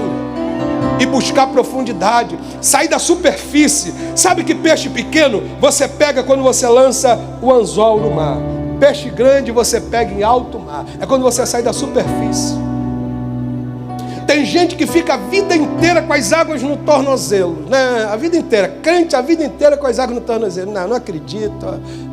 e buscar profundidade. Sair da superfície. Sabe que peixe pequeno você pega quando você lança o anzol no mar. Peixe grande você pega em alto mar. É quando você sai da superfície. Tem gente que fica a vida inteira com as águas no tornozelo, né? A vida inteira, crente a vida inteira com as águas no tornozelo. Não acredito.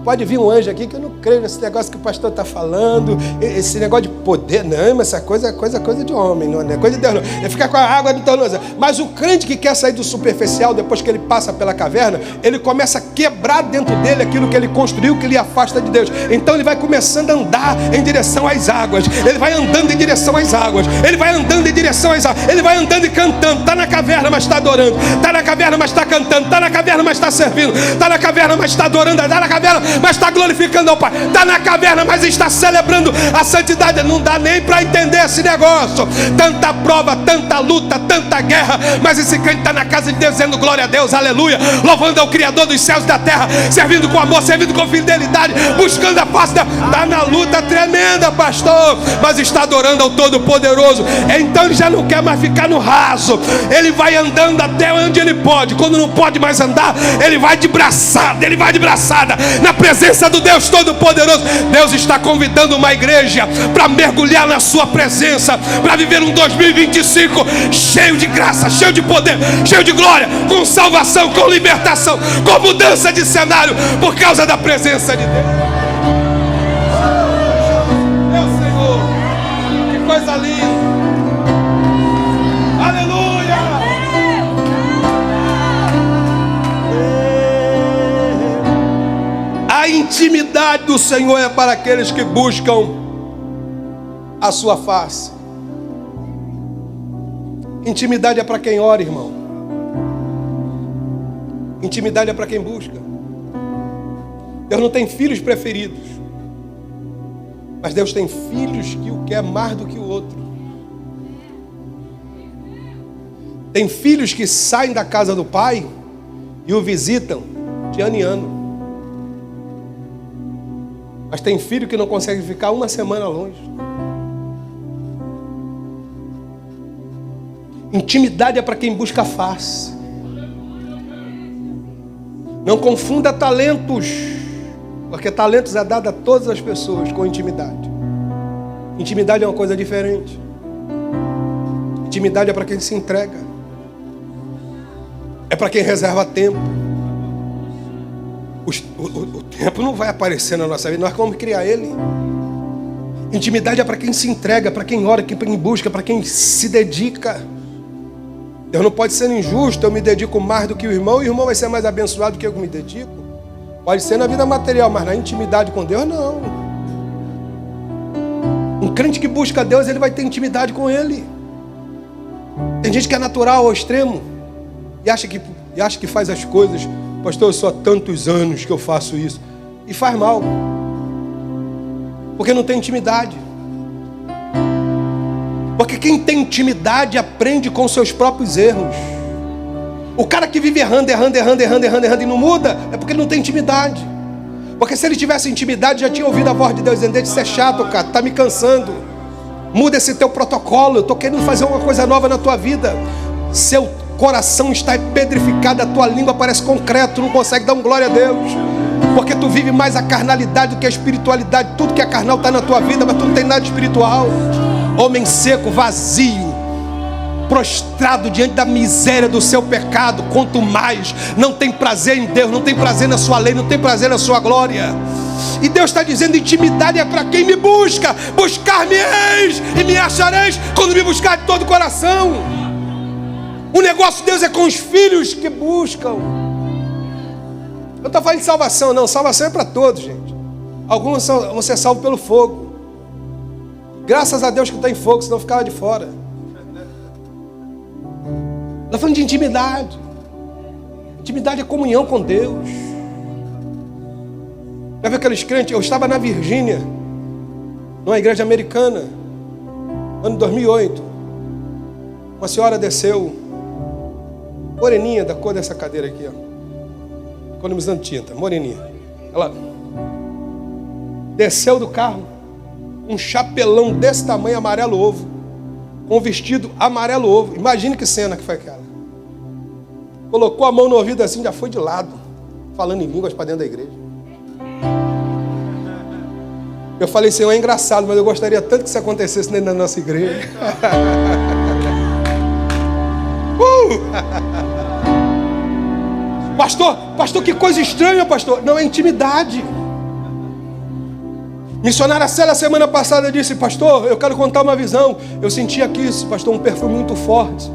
Pode vir um anjo aqui que eu não creio nesse negócio que o pastor está falando, esse negócio de poder. Não, mas essa coisa é coisa de homem, não é coisa de Deus, não. Ele fica com a água no tornozelo. Mas o crente que quer sair do superficial, depois que ele passa pela caverna, ele começa a quebrar dentro dele aquilo que ele construiu, que lhe afasta de Deus. Então ele vai começando a andar em direção às águas. Ele vai andando em direção às águas. Ele vai andando em direção às águas. Ele vai andando e cantando. Está na caverna, mas está adorando. Está na caverna, mas está cantando. Está na caverna, mas está servindo. Está na caverna, mas está adorando. Está na caverna, mas está glorificando ao Pai. Está na caverna, mas está celebrando a santidade. Não dá nem para entender esse negócio. Tanta prova, tanta luta, tanta guerra. Mas esse crente está na casa de Deus dizendo glória a Deus, aleluia. Louvando ao Criador dos céus e da terra. Servindo com amor, servindo com fidelidade. Buscando a face dela. Está na luta tremenda, pastor. Mas está adorando ao Todo-Poderoso. Então ele já não quer mais ficar no raso. Ele vai andando até onde ele pode. Quando não pode mais andar, ele vai de braçada. Ele vai de braçada na presença do Deus Todo-Poderoso. Deus está convidando uma igreja para mergulhar na sua presença, para viver um 2025 cheio de graça, cheio de poder, cheio de glória, com salvação, com libertação, com mudança de cenário, por causa da presença de Deus. Meu Senhor, que coisa linda. A intimidade do Senhor é para aqueles que buscam a sua face. Intimidade é para quem ora, irmão. Intimidade é para quem busca. Deus não tem filhos preferidos, mas Deus tem filhos que o quer mais do que o outro. Tem filhos que saem da casa do pai e o visitam de ano em ano. Mas tem filho que não consegue ficar uma semana longe. Intimidade é para quem busca a face. Não confunda talentos, porque talentos é dado a todas as pessoas com intimidade. Intimidade é uma coisa diferente. Intimidade é para quem se entrega. É para quem reserva tempo. O tempo não vai aparecer na nossa vida, nós vamos criar ele. Intimidade é para quem se entrega, para quem ora, para quem busca, para quem se dedica. Deus não pode ser injusto. Eu me dedico mais do que o irmão, e o irmão vai ser mais abençoado do que eu me dedico. Pode ser na vida material, mas na intimidade com Deus, não. Um crente que busca Deus, ele vai ter intimidade com ele. Tem gente que é natural ao extremo e acha que faz as coisas. Pastor, eu só há tantos anos que eu faço isso. E faz mal. Porque não tem intimidade. Porque quem tem intimidade aprende com seus próprios erros. O cara que vive errando e não muda, é porque ele não tem intimidade. Porque se ele tivesse intimidade, já tinha ouvido a voz de Deus dizendo: isso é chato, cara, tá me cansando. Muda esse teu protocolo, eu estou querendo fazer uma coisa nova na tua vida. Seu coração está pedrificado, a tua língua parece concreto, tu não consegue dar um glória a Deus. Porque tu vive mais a carnalidade do que a espiritualidade. Tudo que é carnal está na tua vida, mas tu não tem nada espiritual. Homem seco, vazio, prostrado diante da miséria do seu pecado. Quanto mais não tem prazer em Deus, não tem prazer na sua lei, não tem prazer na sua glória. E Deus está dizendo: intimidade é para quem me busca. Buscar-me-eis e me achareis quando me buscar de todo o coração. O negócio de Deus é com os filhos que buscam. Eu estou falando de salvação, não. Salvação é para todos, gente. Alguns vão ser salvos pelo fogo. Graças a Deus que está em fogo, senão ficava de fora. Estou falando de intimidade. Intimidade é comunhão com Deus. Já viu aqueles crentes? Eu estava na Virgínia, numa igreja americana, ano 2008. Uma senhora desceu, moreninha, da cor dessa cadeira aqui, ó. Economizando tinta, moreninha. Ela desceu do carro, um chapelão desse tamanho, amarelo ovo, com um vestido amarelo ovo. Imagine que cena que foi aquela. Colocou a mão no ouvido assim, já foi de lado, falando em línguas para dentro da igreja. Eu falei, Senhor, é engraçado, mas eu gostaria tanto que isso acontecesse dentro da nossa igreja. Pastor, que coisa estranha, pastor. Não, é intimidade. Missionária Célia, semana passada, disse, pastor, eu quero contar uma visão. Eu senti aqui, pastor, um perfume muito forte.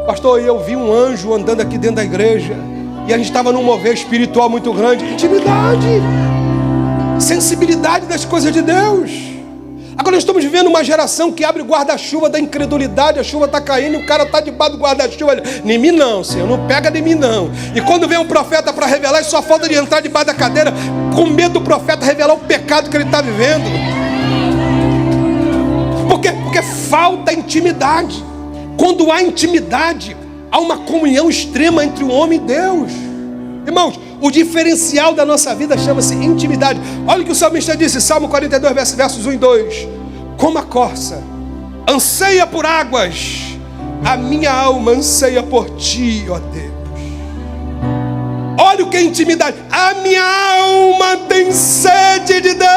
Pastor, eu vi um anjo andando aqui dentro da igreja. E a gente estava num mover espiritual muito grande. Intimidade. Sensibilidade das coisas de Deus. Agora nós estamos vivendo uma geração que abre o guarda-chuva da incredulidade. A chuva está caindo e o cara está debaixo do guarda-chuva. Nem mim não, Senhor, não pega de mim não. E quando vem um profeta para revelar, só falta de entrar debaixo da cadeira, com medo do profeta revelar o pecado que ele está vivendo. Porque falta intimidade. Quando há intimidade, há uma comunhão extrema entre o homem e Deus. Irmãos, o diferencial da nossa vida chama-se intimidade. Olha o que o salmista disse, Salmo 42, versos 1 e 2. Como a corça anseia por águas, a minha alma anseia por ti, ó Deus. Olha o que é intimidade. A minha alma tem sede de Deus,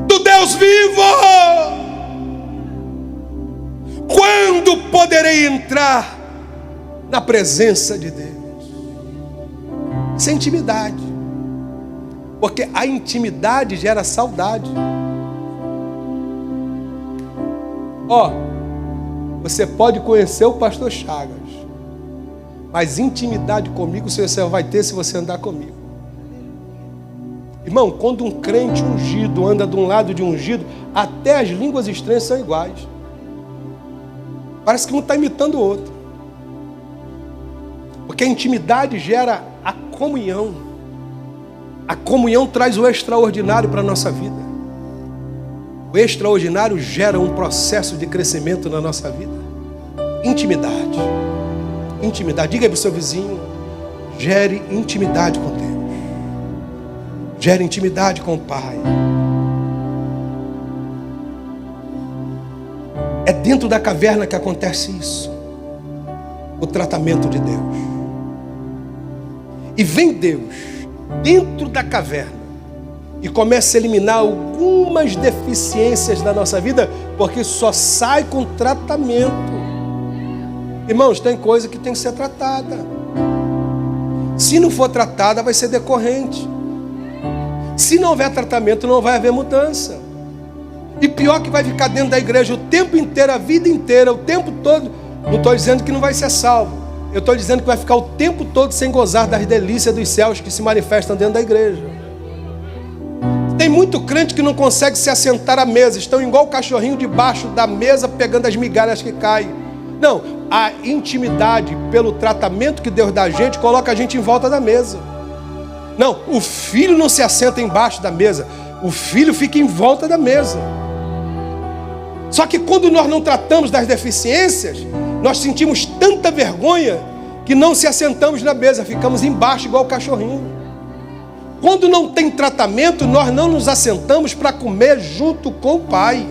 do Deus vivo. Quando poderei entrar na presença de Deus? Isso é intimidade. Porque a intimidade gera saudade. Você pode conhecer o pastor Chagas, mas intimidade comigo você vai ter se você andar comigo. Irmão, quando um crente ungido anda de um lado de ungido, até as línguas estranhas são iguais. Parece que um está imitando o outro. Porque a intimidade gera a comunhão. A comunhão traz o extraordinário para a nossa vida. O extraordinário gera um processo de crescimento na nossa vida. Intimidade. Intimidade. Diga aí para o seu vizinho, gere intimidade com Deus. Gere intimidade com o Pai. É dentro da caverna que acontece isso. O tratamento de Deus. E vem Deus dentro da caverna e começa a eliminar algumas deficiências da nossa vida, porque só sai com tratamento. Irmãos, tem coisa que tem que ser tratada. Se não for tratada, vai ser decorrente. Se não houver tratamento, não vai haver mudança. E pior que vai ficar dentro da igreja o tempo inteiro, a vida inteira, o tempo todo. Não estou dizendo que não vai ser salvo. Eu estou dizendo que vai ficar o tempo todo sem gozar das delícias dos céus que se manifestam dentro da igreja. Tem muito crente que não consegue se assentar à mesa. Estão igual o cachorrinho debaixo da mesa pegando as migalhas que caem. Não, a intimidade pelo tratamento que Deus dá a gente coloca a gente em volta da mesa. Não, o filho não se assenta embaixo da mesa. O filho fica em volta da mesa. Só que quando nós não tratamos das deficiências, nós sentimos tanta vergonha que não se assentamos na mesa, ficamos embaixo igual o cachorrinho. Quando não tem tratamento, nós não nos assentamos para comer junto com o Pai.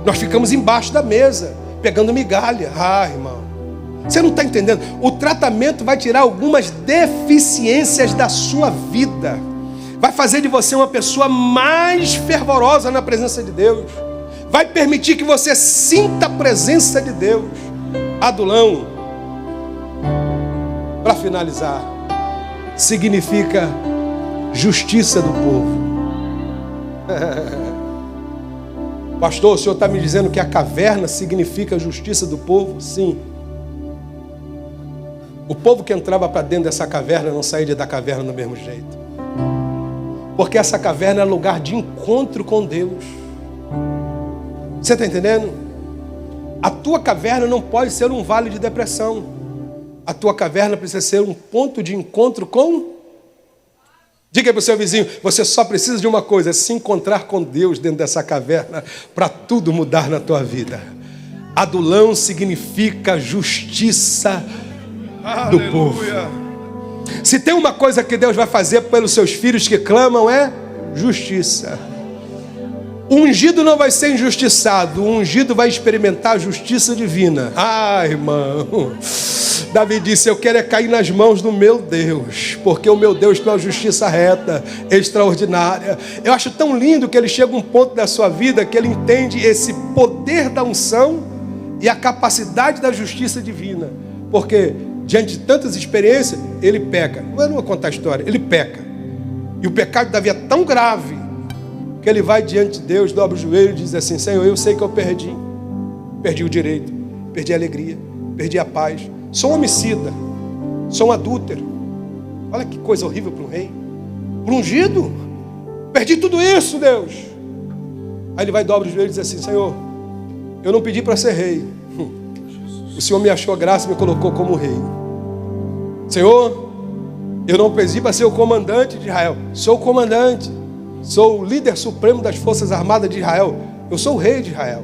Nós ficamos embaixo da mesa, pegando migalha. Irmão, você não está entendendo. O tratamento vai tirar algumas deficiências da sua vida. Vai fazer de você uma pessoa mais fervorosa na presença de Deus. Vai permitir que você sinta a presença de Deus. Adulão, para finalizar, significa justiça do povo. Pastor, o senhor está me dizendo que a caverna significa justiça do povo? Sim. O povo que entrava para dentro dessa caverna não saía da caverna do mesmo jeito. Porque essa caverna é lugar de encontro com Deus. Você está entendendo? A tua caverna não pode ser um vale de depressão. A tua caverna precisa ser um ponto de encontro com... Diga para o seu vizinho, você só precisa de uma coisa, se encontrar com Deus dentro dessa caverna, para tudo mudar na tua vida. Adulão significa justiça do povo. Se tem uma coisa que Deus vai fazer pelos seus filhos que clamam, é justiça. O ungido não vai ser injustiçado, o ungido vai experimentar a justiça divina. Ah, irmão, Davi disse, eu quero é cair nas mãos do meu Deus, porque o meu Deus tem uma justiça reta, extraordinária. Eu acho tão lindo que ele chega a um ponto da sua vida que ele entende esse poder da unção e a capacidade da justiça divina. Porque diante de tantas experiências, ele peca. Eu não vou contar a história, ele peca. E o pecado de Davi é tão grave que ele vai diante de Deus, dobra o joelho e diz assim, Senhor, eu sei que eu perdi. Perdi o direito, perdi a alegria, perdi a paz. Sou um homicida, sou um adúltero. Olha que coisa horrível para um rei. Para um ungido, perdi tudo isso, Deus. Aí ele vai, dobra o joelho e diz assim, Senhor, eu não pedi para ser rei. O Senhor me achou graça e me colocou como rei. Senhor, eu não pedi para ser o comandante de Israel. Sou o comandante. Sou o líder supremo das forças armadas de Israel. Eu sou o rei de Israel.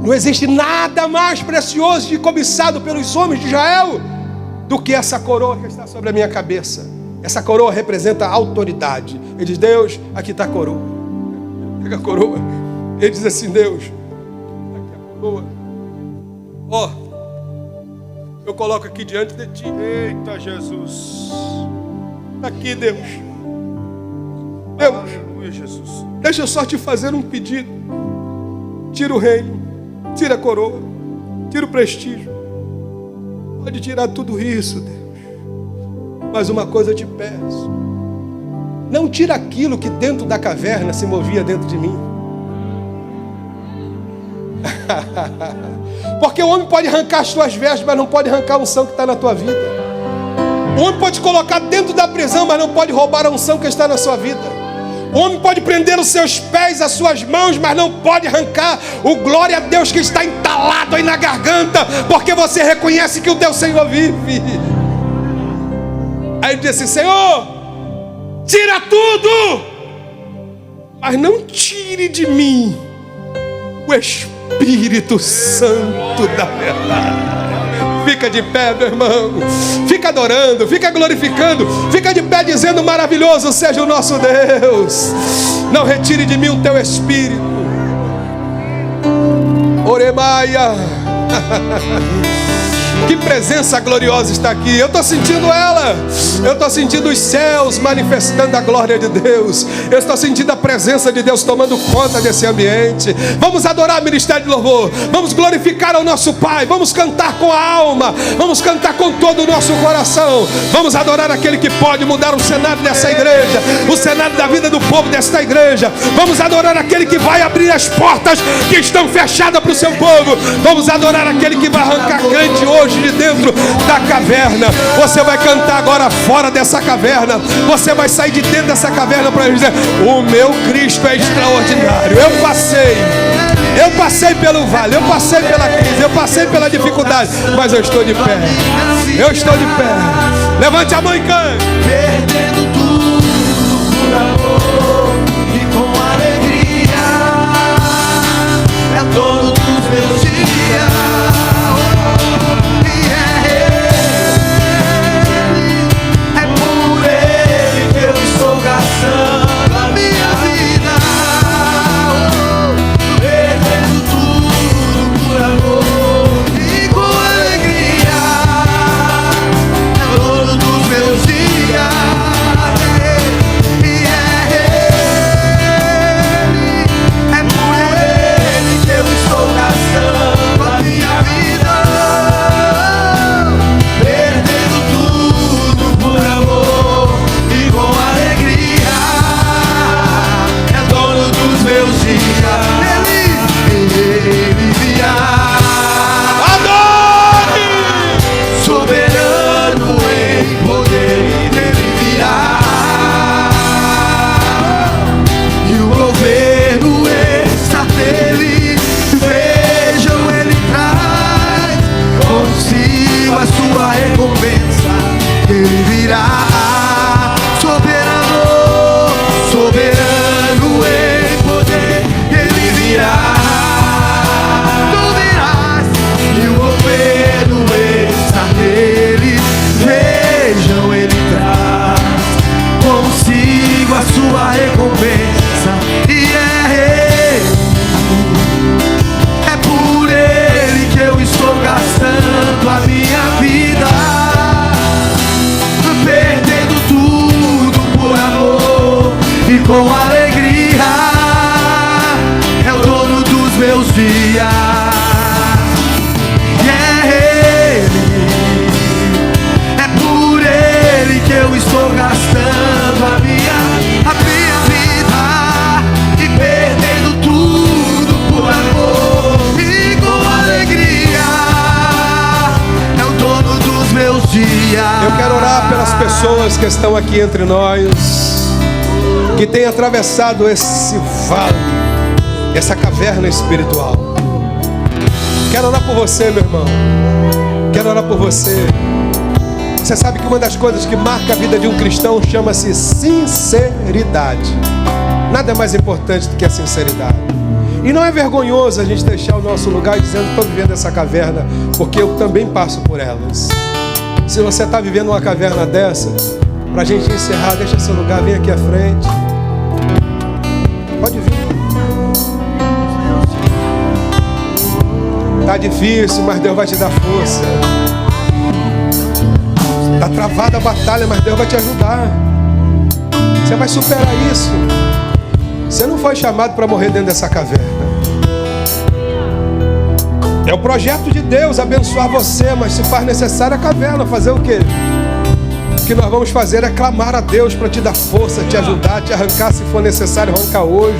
Não existe nada mais precioso e cobiçado pelos homens de Israel do que essa coroa que está sobre a minha cabeça. Essa coroa representa a autoridade. Ele diz, Deus, aqui está a coroa. Pega a coroa. Ele diz assim, Deus, aqui a coroa. Ó, eu coloco aqui diante de ti. Eita Jesus. Aqui, Deus. Deus, Aleluia, Jesus. deixa eu só te fazer um pedido. Tira o reino, tira a coroa, tira o prestígio. Pode tirar tudo isso, Deus. Mas uma coisa eu te peço. Não tira aquilo que dentro da caverna se movia dentro de mim. Porque o homem pode arrancar as tuas vestes, mas não pode arrancar a unção que está na tua vida. O homem pode te colocar dentro da prisão, mas não pode roubar a unção que está na sua vida. O homem pode prender os seus pés, as suas mãos, mas não pode arrancar o glória a Deus que está entalado aí na garganta, porque você reconhece que o teu Senhor vive. Aí ele diz assim, Senhor, tira tudo, mas não tire de mim o Espírito Santo da verdade. Fica de pé, meu irmão. Fica adorando, fica glorificando. Fica de pé dizendo, maravilhoso seja o nosso Deus. Não retire de mim o teu Espírito. Oremaia. Que presença gloriosa está aqui. Eu estou sentindo ela. Eu estou sentindo os céus manifestando a glória de Deus. Eu estou sentindo a presença de Deus tomando conta desse ambiente. Vamos adorar o ministério de louvor. Vamos glorificar ao nosso Pai. Vamos cantar com a alma. Vamos cantar com todo o nosso coração. Vamos adorar aquele que pode mudar o cenário dessa igreja, o cenário da vida do povo desta igreja. Vamos adorar aquele que vai abrir as portas que estão fechadas para o seu povo. Vamos adorar aquele que vai arrancar crente hoje de dentro da caverna. Você vai cantar agora fora dessa caverna. Você vai sair de dentro dessa caverna para dizer, o meu Cristo é extraordinário. Eu passei pelo vale, eu passei pela crise, eu passei pela dificuldade, mas eu estou de pé. Eu estou de pé. Levante a mão e cante. Perdendo tudo por amor e com alegria. É todo dos meus dias. A minha vida, perdendo tudo por amor e com alegria, é todo dos meus dias. recompensa. Ele virá, soberano, soberano em poder. Ele virá, tu virás, e o governo está nele. Vejam, ele traz consigo a sua recompensa, e é por ele que eu estou gastando a minha vida, perdendo tudo por amor e com alegria. É o dono dos meus dias, e é por ele que eu estou gastando a minha vida, e perdendo tudo por amor e com alegria. É o dono dos meus dias. Eu quero orar pelas pessoas que estão aqui entre nós, que têm atravessado esse vale, essa caverna espiritual. Quero orar por você, meu irmão. Quero orar por você. Você sabe que uma das coisas que marca a vida de um cristão chama-se sinceridade. Nada é mais importante do que a sinceridade. E não é vergonhoso a gente deixar o nosso lugar dizendo: estou vivendo essa caverna, porque eu também passo por elas. Se você está vivendo uma caverna dessa, para a gente encerrar, deixa seu lugar, vem aqui à frente. Pode vir. Tá difícil, mas Deus vai te dar força. Tá travada a batalha, mas Deus vai te ajudar. Você vai superar isso. Você não foi chamado para morrer dentro dessa caverna. É o projeto de Deus abençoar você, mas se faz necessário a caverna, fazer o quê? O que nós vamos fazer é clamar a Deus para te dar força, te ajudar, te arrancar, se for necessário arrancar hoje.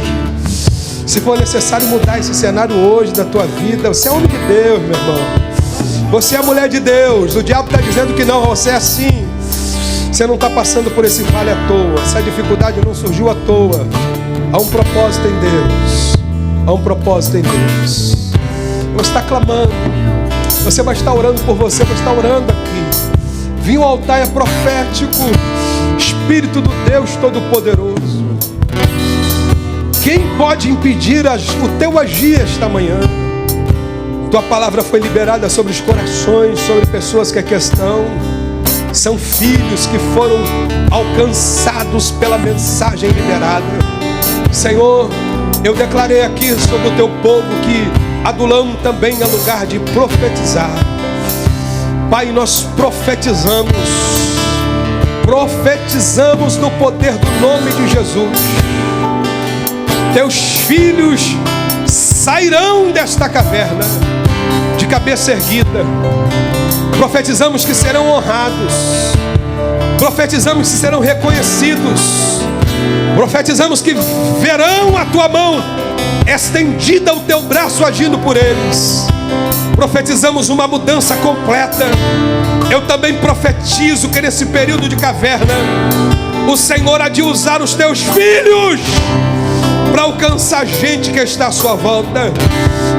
Se for necessário mudar esse cenário hoje da tua vida. Você é homem de Deus, meu irmão. Você é mulher de Deus. O diabo está dizendo que não, você é assim. Você não está passando por esse vale à toa. Essa dificuldade não surgiu à toa. Há um propósito em Deus. Há um propósito em Deus. Você está clamando. Você vai estar orando por você, vai estar orando aqui. Vinha o altar, é profético. Espírito do Deus Todo-Poderoso. Quem pode impedir o teu agir esta manhã? Tua palavra foi liberada sobre os corações, sobre pessoas que aqui estão. São filhos que foram alcançados pela mensagem liberada. Senhor, eu declarei aqui sobre o teu povo que Adulão também é lugar de profetizar. Pai, nós profetizamos no poder do nome de Jesus. Teus filhos sairão desta caverna de cabeça erguida. Profetizamos que serão honrados. Profetizamos que serão reconhecidos. Profetizamos que verão a tua mão estendida, o teu braço agindo por eles. Profetizamos uma mudança completa. Eu também profetizo que nesse período de caverna o Senhor há de usar os teus filhos para alcançar gente que está à sua volta.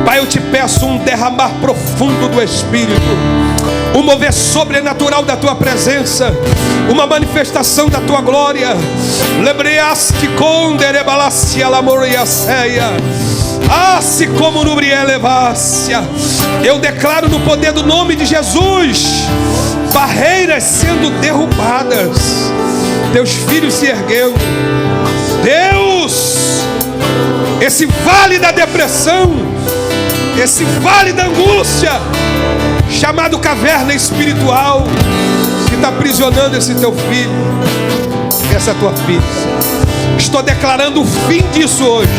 Pai, eu te peço um derramar profundo do Espírito, um mover sobrenatural da tua presença, uma manifestação da tua glória. Lebreaste conderebalassia lamoriaceia, assim como no brielevácia. Eu declaro no poder do nome de Jesus, barreiras sendo derrubadas, teus filhos se erguendo. Deus, esse vale da depressão, esse vale da angústia, chamado caverna espiritual, que está aprisionando esse teu filho, essa tua filha, estou declarando o fim disso hoje.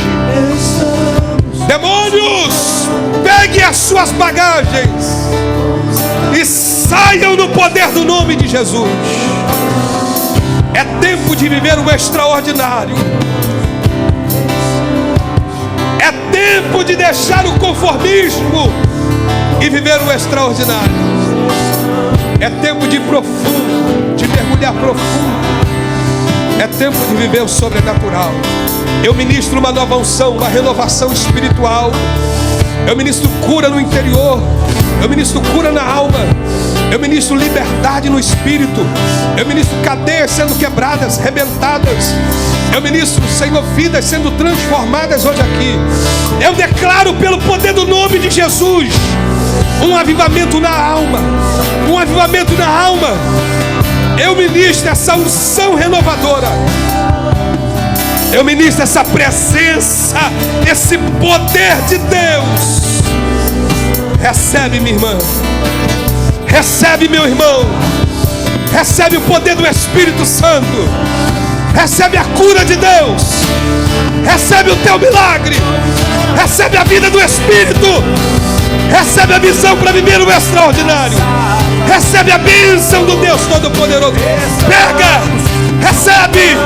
Demônios, peguem as suas bagagens e saiam no poder do nome de Jesus. É tempo de viver o extraordinário. É tempo de deixar o conformismo e viver o extraordinário. É tempo de ir profundo, de mergulhar profundo. É tempo de viver o sobrenatural. Eu ministro uma nova unção, uma renovação espiritual. Eu ministro cura no interior. Eu ministro cura na alma. Eu ministro liberdade no Espírito. Eu ministro cadeias sendo quebradas, rebentadas. Eu ministro, Senhor, vidas sendo transformadas hoje aqui. Eu declaro pelo poder do nome de Jesus um avivamento na alma. Um avivamento na alma. Eu ministro essa unção renovadora. Eu ministro essa presença, esse poder de Deus. Recebe, minha irmã. Recebe, meu irmão. Recebe o poder do Espírito Santo. Recebe a cura de Deus. Recebe o teu milagre. Recebe a vida do Espírito. Recebe a visão para viver o extraordinário. Recebe a bênção do Deus Todo-Poderoso. Pega, recebe,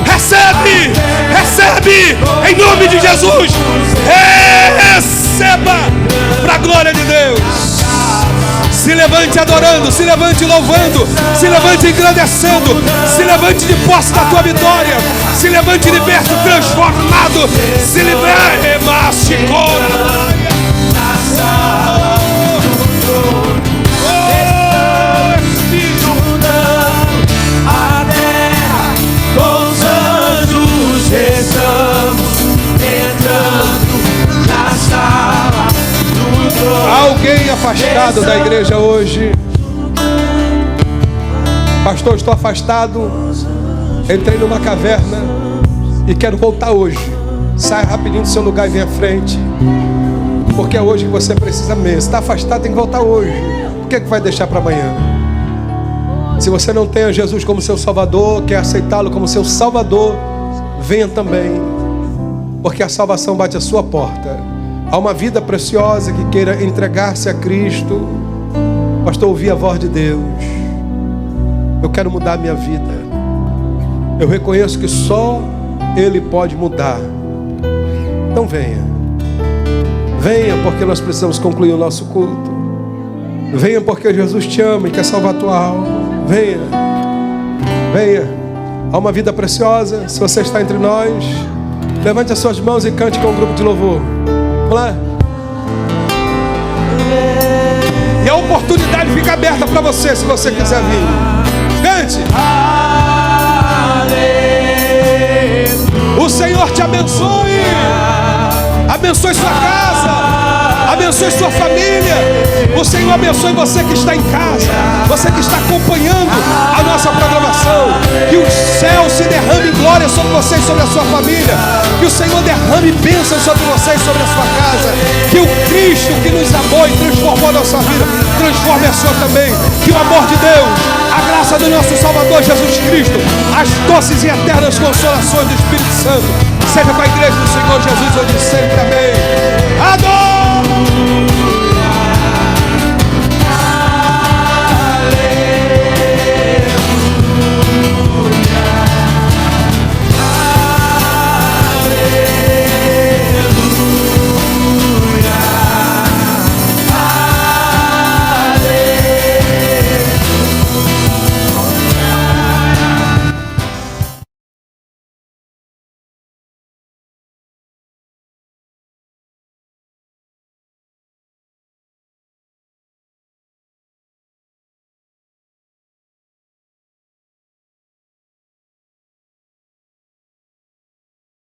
recebe, recebe, em nome de Jesus. Receba, para a glória de Deus. Se levante adorando, se levante louvando, se levante engrandecendo, se levante de posse da tua vitória, se levante liberto, transformado, se liberte, alguém afastado da igreja hoje? Pastor, estou afastado. Entrei numa caverna e quero voltar hoje. Sai rapidinho do seu lugar e vem à frente, porque é hoje que você precisa mesmo. Se está afastado, tem que voltar hoje. Por que vai deixar para amanhã? Se você não tem Jesus como seu Salvador, quer aceitá-lo como seu Salvador, venha também, porque a salvação bate à sua porta. Há uma vida preciosa que queira entregar-se a Cristo. Pastor, ouvi a voz de Deus. Eu quero mudar a minha vida. Eu reconheço que só Ele pode mudar. Então venha. Venha, porque nós precisamos concluir o nosso culto. Venha, porque Jesus te ama e quer salvar a tua alma. Venha. Venha. Há uma vida preciosa. Se você está entre nós, levante as suas mãos e cante com um grupo de louvor. Vamos lá. E a oportunidade fica aberta para você, se você quiser vir. Cante. O Senhor te abençoe. Abençoe sua casa. Abençoe sua família. O Senhor abençoe você que está em casa, você que está acompanhando a nossa programação. Que o céu se derrame em glória sobre você e sobre a sua família. Que o Senhor derrame bênçãos sobre você e sobre a sua casa. Que o Cristo que nos amou e transformou a nossa vida transforme a sua também. Que o amor de Deus, a graça do nosso Salvador Jesus Cristo, as doces e eternas consolações do Espírito Santo seja com a igreja do Senhor Jesus hoje e sempre. Amém. Adoro!